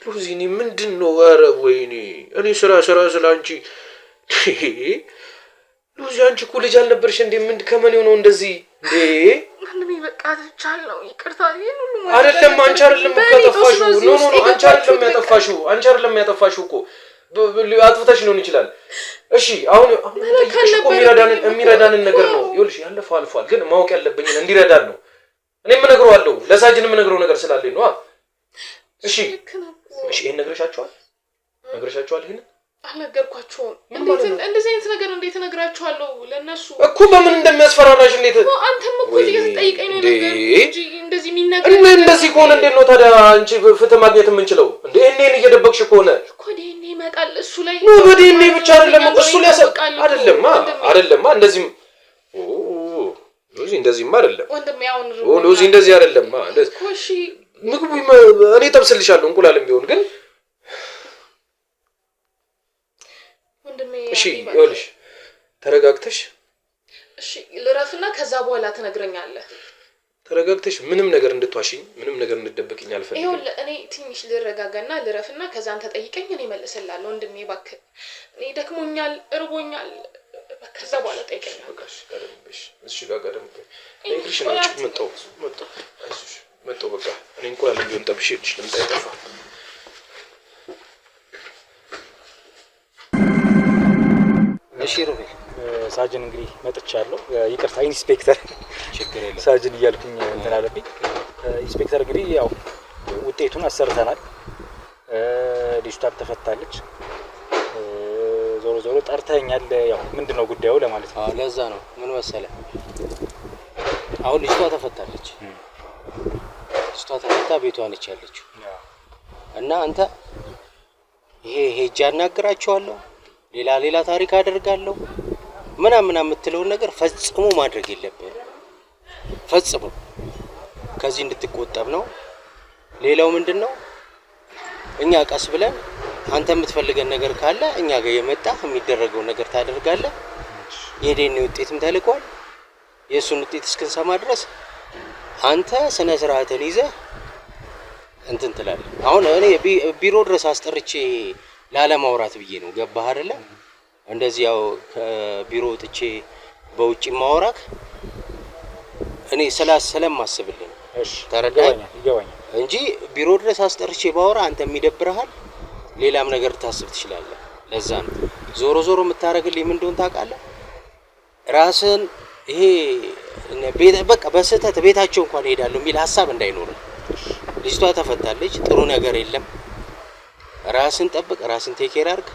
ሉሲ? እኔ ምንድን ነው? ኧረ ወይኔ እኔ ስራ ስላንቺ ሉሲ አንቺ እኮ ልጅ አልነበርሽ እንዴ? ምን ከምን ሆነው እንደዚህ እንዴ? ምንም በቃ ተቻለው። ይቅርታ አይደለም አንቺ አይደለም እኮ ያጠፋሽው። ኖ አንቺ አይደለም ያጠፋሽው። አንቺ አይደለም ያጠፋሽው እኮ አጥፍተሽ ሊሆን ይችላል። እሺ አሁን ጠይቅሽ እኮ የሚረዳንን ነገር ነው። ይኸውልሽ ያለፈው አልፏል፣ ግን ማወቅ ያለብኝን እንዲረዳን ነው። እኔም እነግረዋለሁ፣ ለሳጅን የምነግረው ነገር ስላለኝ ነው። እሺ ይሄን ነግረሻቸዋል? ይሄን አልነገርኳቸውም። እንዴት እንደዚህ አይነት ነገር እንዴት እነግራቸዋለሁ ለነሱ? እኮ በምን እንደሚያስፈራራሽ እንዴት አንተም እኮ እዚህ ጠይቀኝ ነው ነገር እንጂ እንደዚህ የሚናገር እንደዚህ ከሆነ እንዴት ነው ታዲያ አንቺ ፍትህ ማግኘት የምንችለው? እንዴ እኔን እየደበቅሽ ከሆነ እኮ እኔ ይመጣል እሱ ላይ ነው። እኔ ብቻ አይደለም እሱ ላይ አይደለም እንደዚህም እንደዚህማ አይደለም ወንድሜ። አሁን እንደዚህ አይደለም እኮ እሺ ምግቡ እኔ ጠብስልሻለሁ እንቁላልም ቢሆን ግን እሺ ይኸውልሽ ተረጋግተሽ እሺ ልረፍና ከዛ በኋላ ትነግረኛለህ። ተረጋግተሽ ምንም ነገር እንድትዋሽኝ ምንም ነገር እንድትደብቅኝ አልፈልግም። ይኸውልህ እኔ ትንሽ ልረጋጋና ልረፍና ከዛ አንተ ጠይቀኝ እኔ መልስልሃለሁ። ወንድሜ እባክህ እኔ ደክሞኛል እርቦኛል። ከዛ በኋላ ጠይቀኝ። በቃሽ ቀደምብሽ እሺ ጋር ቀደምብሽ እንግሊሽ ነው መጣው በቃ እኔ እንቁላል ቢሆን ጠብሼልሽ ለምጣ ይጠፋ። እሺ ሮቤል ሳጅን እንግዲህ መጥቻለሁ። ይቅርታ ኢንስፔክተር ችግር የለም ሳጅን እያልኩኝ እንትን አለብኝ። ኢንስፔክተር እንግዲህ ያው ውጤቱን አሰርተናል። ልጅቷም ተፈታለች። ዞሮ ጠርተኛል። ያው ምንድነው ጉዳዩ ለማለት ነው። ለዛ ነው ምን መሰለህ አሁን ልጅቷ ተፈታለች። ልጅቷ ተፈታ ቤቷ ነች ያለችው እና አንተ ይሄ ሄጄ አናግራቸዋለሁ ሌላ ታሪክ አደርጋለሁ ምናምን የምትለውን ነገር ፈጽሞ ማድረግ የለብህም። ፈጽሞ ከዚህ እንድትቆጠብ ነው። ሌላው ምንድነው እኛ ቀስ ብለን አንተ የምትፈልገን ነገር ካለ እኛ ጋር የመጣ የሚደረገው ነገር ታደርጋለህ። የዲኤንኤ ውጤትም ተልኳል። የሱን ውጤት እስክንሰማ ድረስ አንተ ስነ ስርዓትን ይዘህ እንትን ትላለህ። አሁን እኔ ቢሮ ድረስ አስጠርቼ ላለማውራት ብዬ ነው። ገባህ አይደለ? እንደዚህ ያው ከቢሮ ወጥቼ በውጪ ማውራክ እኔ ስለማስብልኝ እሺ ተረዳኝ ይገባኛል እንጂ ቢሮ ድረስ አስጠርቼ ባወራ አንተ የሚደብርሃል ሌላም ነገር ታስብ ትችላለህ። ለዛ ነው ዞሮ ዞሮ የምታረግልኝ ምን እንደሆነ ታውቃለህ? ራስን ይሄ በቃ በስህተት ቤታቸው እንኳን ሄዳለሁ የሚል ሀሳብ እንዳይኖር። ልጅቷ ተፈታለች፣ ጥሩ ነገር የለም። ራስን ጠብቅ፣ ራስን ቴኬር አድርግ።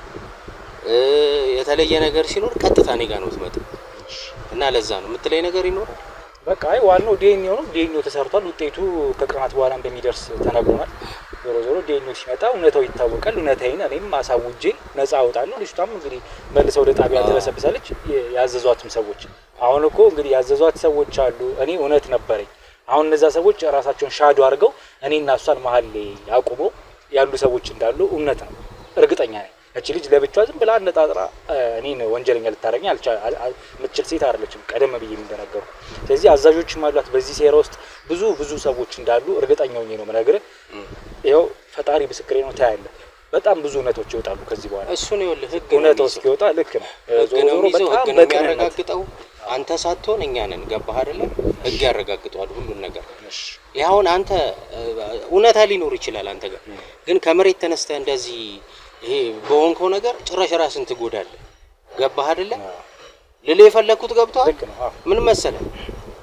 የተለየ ነገር ሲኖር ቀጥታ እኔ ጋር ነው የምትመጣው እና ለዛ ነው የምትለኝ ነገር ይኖራል። በቃ አይ ዋናው ዲኤንኤ ነው። ዲኤንኤው ተሰርቷል። ውጤቱ ከቀናት በኋላ እንደሚደርስ ተነግሮናል። ዞሮ ዞሮ ዲኤንኤው ሲመጣ እውነታው ይታወቃል። እውነታዬን እኔም አሳውጄ ነፃ አወጣለሁ። ልጅቷም እንግዲህ መልሰው ወደ ጣቢያ ትበሰብሳለች። ያዘዟትም ሰዎች አሁን እኮ እንግዲህ ያዘዟት ሰዎች አሉ። እኔ እውነት ነበረኝ። አሁን እነዛ ሰዎች ራሳቸውን ሻዶ አድርገው እኔና እሷን መሀል ላይ አቁመው ያሉ ሰዎች እንዳሉ እውነት ነው፣ እርግጠኛ ነኝ። እቺ ልጅ ለብቻዋ ዝም ብላ አነጣጥራ እኔን ወንጀለኛ ልታረጋኝ የምትችል ሴት አይደለችም፣ ቀደም ብዬ እንደነገሩ። ስለዚህ አዛዦችም አሏት በዚህ ሴራ ውስጥ ብዙ ሰዎች እንዳሉ እርግጠኛ ሆኜ ነው የምነግርህ። ይኸው ፈጣሪ ምስክሬ ነው። ታያለህ፣ በጣም ብዙ እውነቶች ይወጣሉ ከዚህ በኋላ። እሱ ነው ይኸውልህ፣ ህግ እውነታው እስኪወጣ ልክ ነው። ዞሮ በጣም በሚያረጋግጠው አንተ ሳትሆን እኛ ነን። ገባህ አይደለ? ህግ ያረጋግጠዋል ሁሉን ነገር። ይሁን አንተ እውነታ ሊኖር ይችላል አንተ ጋር፣ ግን ከመሬት ተነስተህ እንደዚህ ይሄ በሆንከው ነገር ጭራሽ ራስን ትጎዳለህ። ገባህ አይደለ? ልልህ የፈለኩት ገብቷል። ምን መሰለህ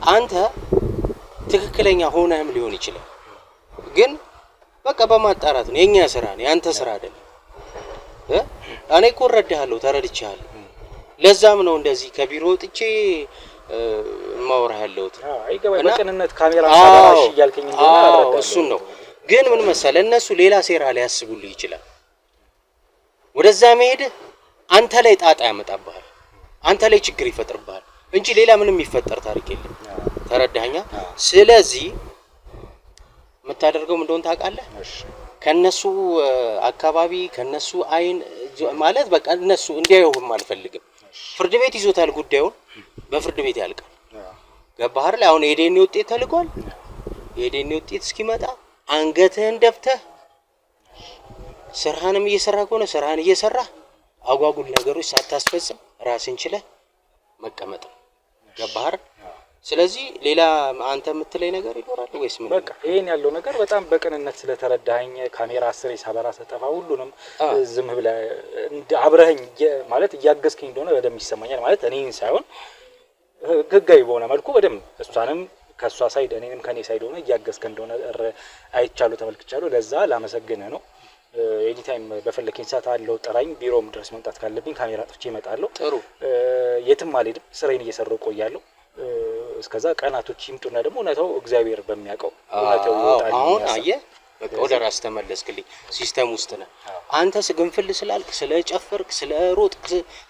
አንተ ትክክለኛ ሆነህም ሊሆን ይችላል፣ ግን በቃ በማጣራት ነው። የኛ ስራ ነው፣ ያንተ ስራ አይደለም። እኔ እኮ እረዳሃለሁ፣ ተረድቻለሁ። ለዛም ነው እንደዚህ ከቢሮ ወጥቼ ማወራ ያለሁት። አይገባኝ በቅንነት ካሜራ ሰራሽ እያልከኝ እንደሆነ አረጋግጠው። እሱን ነው። ግን ምን መሰለህ እነሱ ሌላ ሴራ ሊያስቡልህ ይችላል። ወደዛ መሄድ አንተ ላይ ጣጣ ያመጣብሃል፣ አንተ ላይ ችግር ይፈጥርብሃል እንጂ ሌላ ምንም የሚፈጠር ታሪክ የለም። ተረዳኸኛ? ስለዚህ የምታደርገው ምን እንደሆነ ታውቃለህ? ከነሱ አካባቢ ከነሱ አይን ማለት በቃ እነሱ እንዲያዩህም አልፈልግም። ፍርድ ቤት ይዞታል ጉዳዩን፣ በፍርድ ቤት ያልቃል። ገባህ አይደል? አሁን የዲኤንኤ ውጤት ተልቋል። የዲኤንኤ ውጤት እስኪመጣ አንገትህን ደፍተህ ስራህንም እየሰራ ከሆነ ስራህን እየሰራ አጓጉል ነገሮች ሳታስፈጽም ራስን ችለህ መቀመጥ። ገባህ አይደል? ስለዚህ ሌላ አንተ የምትለኝ ነገር ይኖራል ወይስ ምን? በቃ ይሄን ያለው ነገር በጣም በቅንነት ስለተረዳኸኝ ካሜራ አስሬ ሳበራ ሰጠፋ ሁሉንም ዝም ብለህ አብረኸኝ ማለት እያገዝከኝ እንደሆነ በደንብ ይሰማኛል። ማለት እኔን ሳይሆን ህጋዊ በሆነ መልኩ በደንብ እሷንም ከሷ ሳይድ እኔንም ከኔ ሳይድ ሆነ እያገዝከ እንደሆነ አይቻለሁ፣ ተመልክቻለሁ። ለዛ ላመሰግንህ ነው። ኤኒታይም በፈለከኝ ሰዓት አለው ጥራኝ። ቢሮም ድረስ መምጣት ካለብኝ ካሜራ ጥፍቼ እመጣለሁ። ጥሩ፣ የትም አልሄድም። ስራዬን እየሰራሁ ቆያለሁ። እስከዛ ቀናቶች ይምጡና ደግሞ እውነታው እግዚአብሔር በሚያውቀው እውነታው ይወጣል። አሁን አየህ በቃ ወደ ራስ ተመለስክልኝ። ሲስተም ውስጥ ነህ አንተ። ስግንፍል ስላልክ ስለጨፈርክ ስለሮጥክ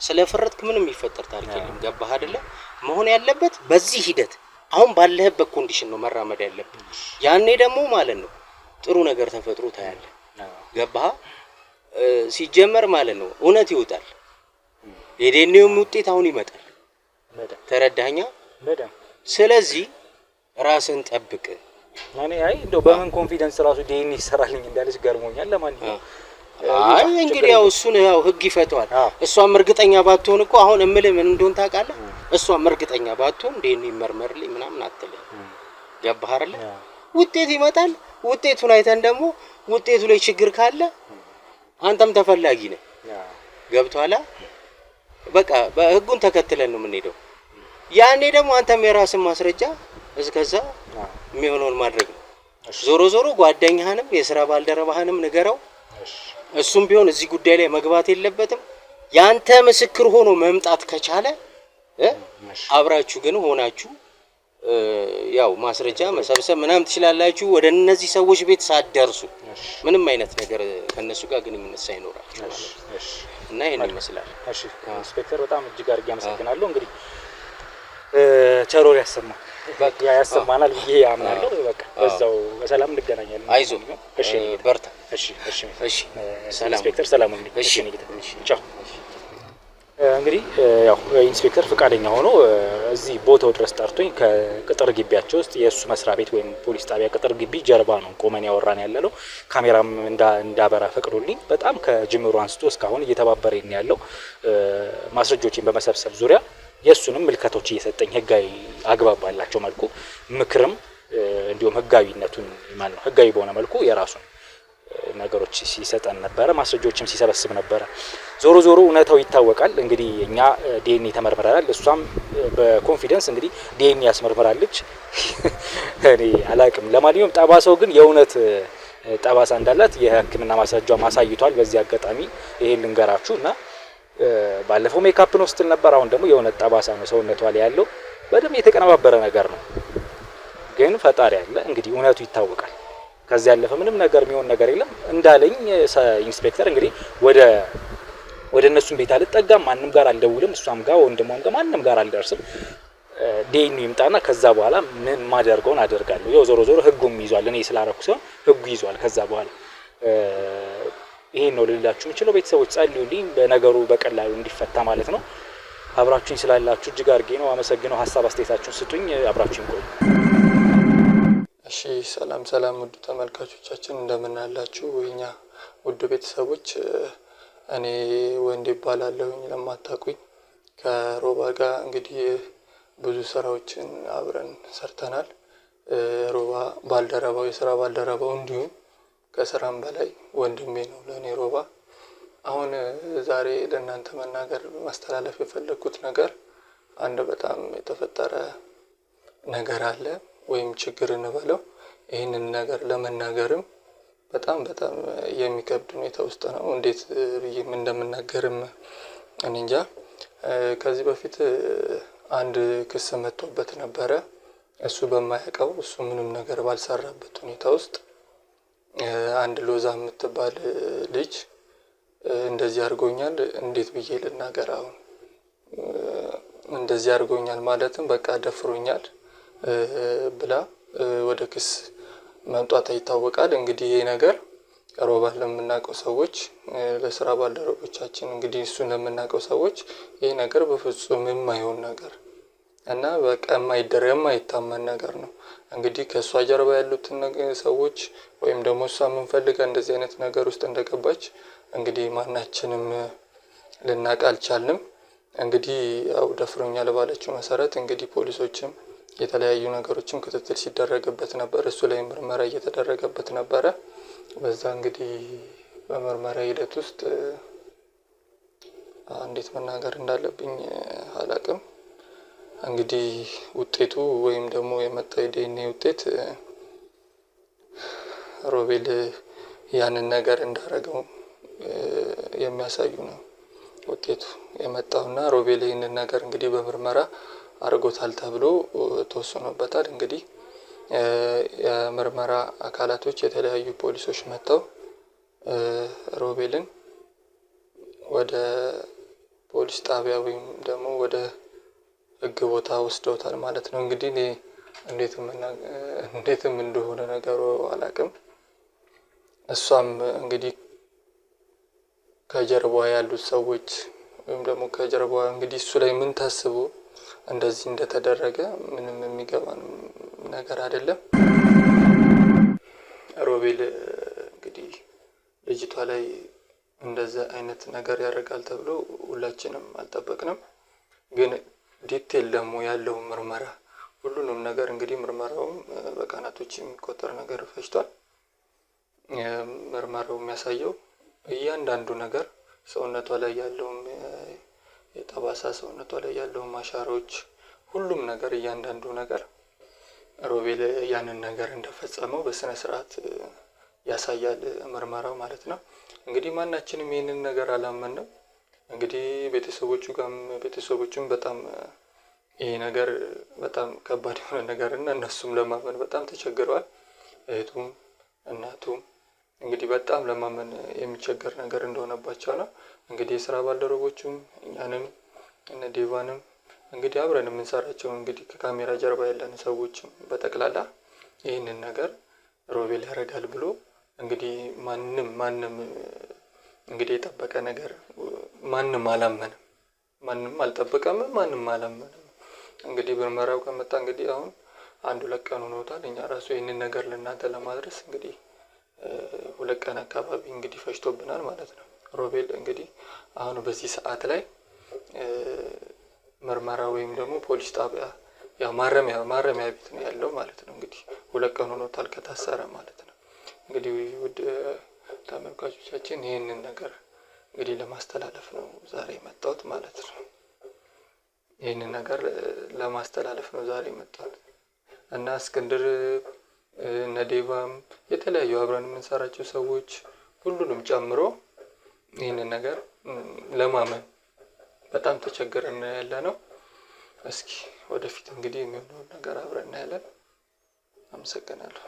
ስለፈረጥክ ምንም የሚፈጠር ታሪክ የለም። ገባህ አይደለ? መሆን ያለበት በዚህ ሂደት አሁን ባለህበት ኮንዲሽን ነው መራመድ ያለበት። ያኔ ደግሞ ማለት ነው ጥሩ ነገር ተፈጥሮ ታያለህ። ገባህ? ሲጀመር ማለት ነው እውነት ይወጣል። የዲኤንኤውም ውጤት አሁን ይመጣል። ተረዳኸኛ? ስለዚህ ራስን ጠብቅ። እኔ አይ እንደው በምን ኮንፊደንስ ራሱ ዲኤንኤ ይሰራልኝ እንዳለች ገርሞኛል። ለማንኛውም አይ እንግዲህ ያው እሱን ያው ህግ ይፈቷል። እሷም እርግጠኛ ባትሆን እኮ አሁን እምልህ ምን እንደሆነ ታውቃለህ? እሷም እርግጠኛ ባትሆን ዲኤንኤ ይመርመርልኝ ምናምን አትልም። ገባህ አይደለ? ውጤት ይመጣል። ውጤቱን አይተን ደግሞ ውጤቱ ላይ ችግር ካለ አንተም ተፈላጊ ነህ። ገብቶሃል? በቃ በህጉን ተከትለን ነው የምንሄደው። ያኔ ደግሞ አንተም የራስን ማስረጃ እስከዛ የሚሆነውን ማድረግ ነው። ዞሮ ጓደኛህንም የሥራ ባልደረባህንም ንገረው። እሱም ቢሆን እዚህ ጉዳይ ላይ መግባት የለበትም። ያንተ ምስክር ሆኖ መምጣት ከቻለ አብራችሁ ግን ሆናችሁ ያው ማስረጃ መሰብሰብ ምናምን ትችላላችሁ። ወደ እነዚህ ሰዎች ቤት ሳትደርሱ ምንም አይነት ነገር ከነሱ ጋር ግንኙነት ሳይኖራችሁ እና ይሄን ይመስላል። እሺ ኢንስፔክተር በጣም እጅግ አድርጌ አመሰግናለሁ። እንግዲህ ቸሮር ያሰማናል ብዬ አምናለሁ። በቃ በዛው በሰላም እንገናኛለን። አይዞህ፣ እሺ በርታ። እሺ ሰላም ኢንስፔክተር፣ ሰላም እንዴ። እሺ ቻው። እንግዲህ ያው ኢንስፔክተር ፈቃደኛ ሆኖ እዚህ ቦታው ድረስ ጠርቶኝ ከቅጥር ግቢያቸው ውስጥ የእሱ መስሪያ ቤት ወይም ፖሊስ ጣቢያ ቅጥር ግቢ ጀርባ ነው ቆመን ያወራን ያለው። ካሜራም እንዳበራ ፈቅዶልኝ በጣም ከጅምሩ አንስቶ እስካሁን እየተባበረኝ ያለው ማስረጃዎችን በመሰብሰብ ዙሪያ የእሱንም ምልከቶች እየሰጠኝ ህጋዊ አግባብ ባላቸው መልኩ ምክርም እንዲሁም ህጋዊነቱን ማለት ነው ህጋዊ በሆነ መልኩ የራሱን ነገሮች ሲሰጠን ነበረ፣ ማስረጃዎችም ሲሰበስብ ነበረ። ዞሮ ዞሮ እውነታው ይታወቃል። እንግዲህ እኛ ዲኤንኤ ተመርምረናል። እሷም በኮንፊደንስ እንግዲህ ዲኤንኤ ያስመርምራለች። እኔ አላቅም። ለማንኛውም ጠባሳው ግን የእውነት ጠባሳ እንዳላት የሕክምና ማስረጃ ማሳይቷል። በዚህ አጋጣሚ ይሄን ልንገራችሁ እና ባለፈው ሜካፕ ነው ስትል ነበር። አሁን ደግሞ የእውነት ጠባሳ ነው ሰውነቷ ላይ ያለው። በደንብ የተቀነባበረ ነገር ነው። ግን ፈጣሪ አለ እንግዲህ እውነቱ ይታወቃል። ከዚህ ያለፈ ምንም ነገር የሚሆን ነገር የለም። እንዳለኝ ኢንስፔክተር እንግዲህ ወደ እነሱም ቤት አልጠጋም፣ ማንም ጋር አልደውልም፣ እሷም ጋር ወንድሟም ጋር ማንም ጋር አልደርስም። ዲኤንኤ ይምጣና ከዛ በኋላ ምን ማደርገውን አደርጋለሁ። ያው ዞሮ ዞሮ ህጉም ይዟል። እኔ ስላረኩ ሲሆን ህጉ ይዟል። ከዛ በኋላ ይሄን ነው ልላችሁ የምችለው። ቤተሰቦች ጸልዩልኝ፣ በነገሩ በቀላሉ እንዲፈታ ማለት ነው። አብራችሁኝ ስላላችሁ እጅግ አድርጌ ነው አመሰግነው። ሀሳብ አስተያየታችሁን ስጡኝ። አብራችሁኝ ቆዩ። እሺ፣ ሰላም ውድ ተመልካቾቻችን እንደምን አላችሁ? እኛ ውድ ቤተሰቦች፣ እኔ ወንድ ይባላለሁኝ። ለማታውቁኝ ከሮባ ጋር እንግዲህ ብዙ ስራዎችን አብረን ሰርተናል። ሮባ ባልደረባው፣ የስራ ባልደረባው እንዲሁም ከስራም በላይ ወንድሜ ነው ለእኔ ሮባ። አሁን ዛሬ ለእናንተ መናገር ማስተላለፍ የፈለግኩት ነገር አንድ በጣም የተፈጠረ ነገር አለ ወይም ችግር እንበለው። ይህንን ነገር ለመናገርም በጣም የሚከብድ ሁኔታ ውስጥ ነው። እንዴት ብዬም እንደምናገርም እኔ እንጃ። ከዚህ በፊት አንድ ክስ መጥቶበት ነበረ። እሱ በማያውቀው እሱ ምንም ነገር ባልሰራበት ሁኔታ ውስጥ አንድ ሎዛ የምትባል ልጅ እንደዚህ አድርጎኛል፣ እንዴት ብዬ ልናገር? አሁን እንደዚህ አድርጎኛል ማለትም በቃ ደፍሮኛል ብላ ወደ ክስ መምጣቷ ይታወቃል። እንግዲህ ይሄ ነገር ሮባን ለምናውቀው ሰዎች፣ ለስራ ባልደረቦቻችን እንግዲህ እሱን ለምናውቀው ሰዎች ይሄ ነገር በፍጹም የማይሆን ነገር እና በቃ የማይታመን ነገር ነው። እንግዲህ ከእሷ ጀርባ ያሉትን ሰዎች ወይም ደግሞ እሷ የምንፈልጋ እንደዚህ አይነት ነገር ውስጥ እንደገባች እንግዲህ ማናችንም ልናቅ አልቻልንም። እንግዲህ ያው ደፍሮኛል ባለችው መሰረት እንግዲህ ፖሊሶችም የተለያዩ ነገሮችም ክትትል ሲደረግበት ነበር። እሱ ላይ ምርመራ እየተደረገበት ነበረ። በዛ እንግዲህ በምርመራ ሂደት ውስጥ እንዴት መናገር እንዳለብኝ አላቅም። እንግዲህ ውጤቱ ወይም ደግሞ የመጣው የዲኤንኤ ውጤት ሮቤል ያንን ነገር እንዳረገው የሚያሳዩ ነው ውጤቱ የመጣውና ሮቤል ይህንን ነገር እንግዲህ በምርመራ አድርጎታል ተብሎ ተወስኖበታል። እንግዲህ የምርመራ አካላቶች የተለያዩ ፖሊሶች መጥተው ሮቤልን ወደ ፖሊስ ጣቢያ ወይም ደግሞ ወደ ህግ ቦታ ወስደውታል ማለት ነው። እንግዲህ እኔ እንዴትም እንደሆነ ነገሩ አላቅም። እሷም እንግዲህ ከጀርባዋ ያሉት ሰዎች ወይም ደግሞ ከጀርባዋ እንግዲህ እሱ ላይ ምን ታስቦ እንደዚህ እንደተደረገ ምንም የሚገባን ነገር አይደለም። ሮቤል እንግዲህ ልጅቷ ላይ እንደዛ አይነት ነገር ያደርጋል ተብሎ ሁላችንም አልጠበቅንም። ግን ዲቴል ደግሞ ያለው ምርመራ ሁሉንም ነገር እንግዲህ ምርመራውም በቀናቶች የሚቆጠር ነገር ፈጅቷል። ምርመራው የሚያሳየው እያንዳንዱ ነገር ሰውነቷ ላይ ያለውም የጠባሳ ሰውነቷ ላይ ያለው አሻራዎች፣ ሁሉም ነገር እያንዳንዱ ነገር ሮቤል ያንን ነገር እንደፈጸመው በስነ ስርዓት ያሳያል ምርመራው ማለት ነው። እንግዲህ ማናችንም ይህንን ነገር አላመንም። እንግዲህ ቤተሰቦቹም በጣም ይሄ ነገር በጣም ከባድ የሆነ ነገር እና እነሱም ለማመን በጣም ተቸግረዋል። እህቱም እናቱም እንግዲህ በጣም ለማመን የሚቸገር ነገር እንደሆነባቸው ነው። እንግዲህ የስራ ባልደረቦቹም እኛንም እነ ዴቫንም እንግዲህ አብረን የምንሰራቸው እንግዲህ ከካሜራ ጀርባ ያለን ሰዎችም በጠቅላላ ይህንን ነገር ሮቤል ያደርጋል ብሎ እንግዲህ ማንም እንግዲህ የጠበቀ ነገር ማንም አላመንም፣ ማንም አልጠበቀም፣ ማንም አላመንም። እንግዲህ ምርመራው ከመጣ እንግዲህ አሁን 1-2 ቀን ሆኖታል። እኛ ራሱ ይህንን ነገር ለእናንተ ለማድረስ እንግዲህ 2 ቀን አካባቢ እንግዲህ ፈጅቶብናል ማለት ነው። ሮቤል እንግዲህ አሁን በዚህ ሰዓት ላይ ምርመራ ወይም ደግሞ ፖሊስ ጣቢያ ያው ማረሚያ ቤት ነው ያለው ማለት ነው። እንግዲህ 2 ቀን ሆኖታል ከታሰረ ማለት ነው። እንግዲህ ውድ ተመልካቾቻችን ይህንን ነገር እንግዲህ ለማስተላለፍ ነው ዛሬ የመጣሁት ማለት ነው። ይህንን ነገር ለማስተላለፍ ነው ዛሬ የመጣሁት እና እስክንድር ነዴባም የተለያዩ አብረን የምንሰራቸው ሰዎች ሁሉንም ጨምሮ ይህንን ነገር ለማመን በጣም ተቸግረን ያለነው። እስኪ ወደፊት እንግዲህ የሚሆነውን ነገር አብረን እናያለን። አመሰግናለሁ።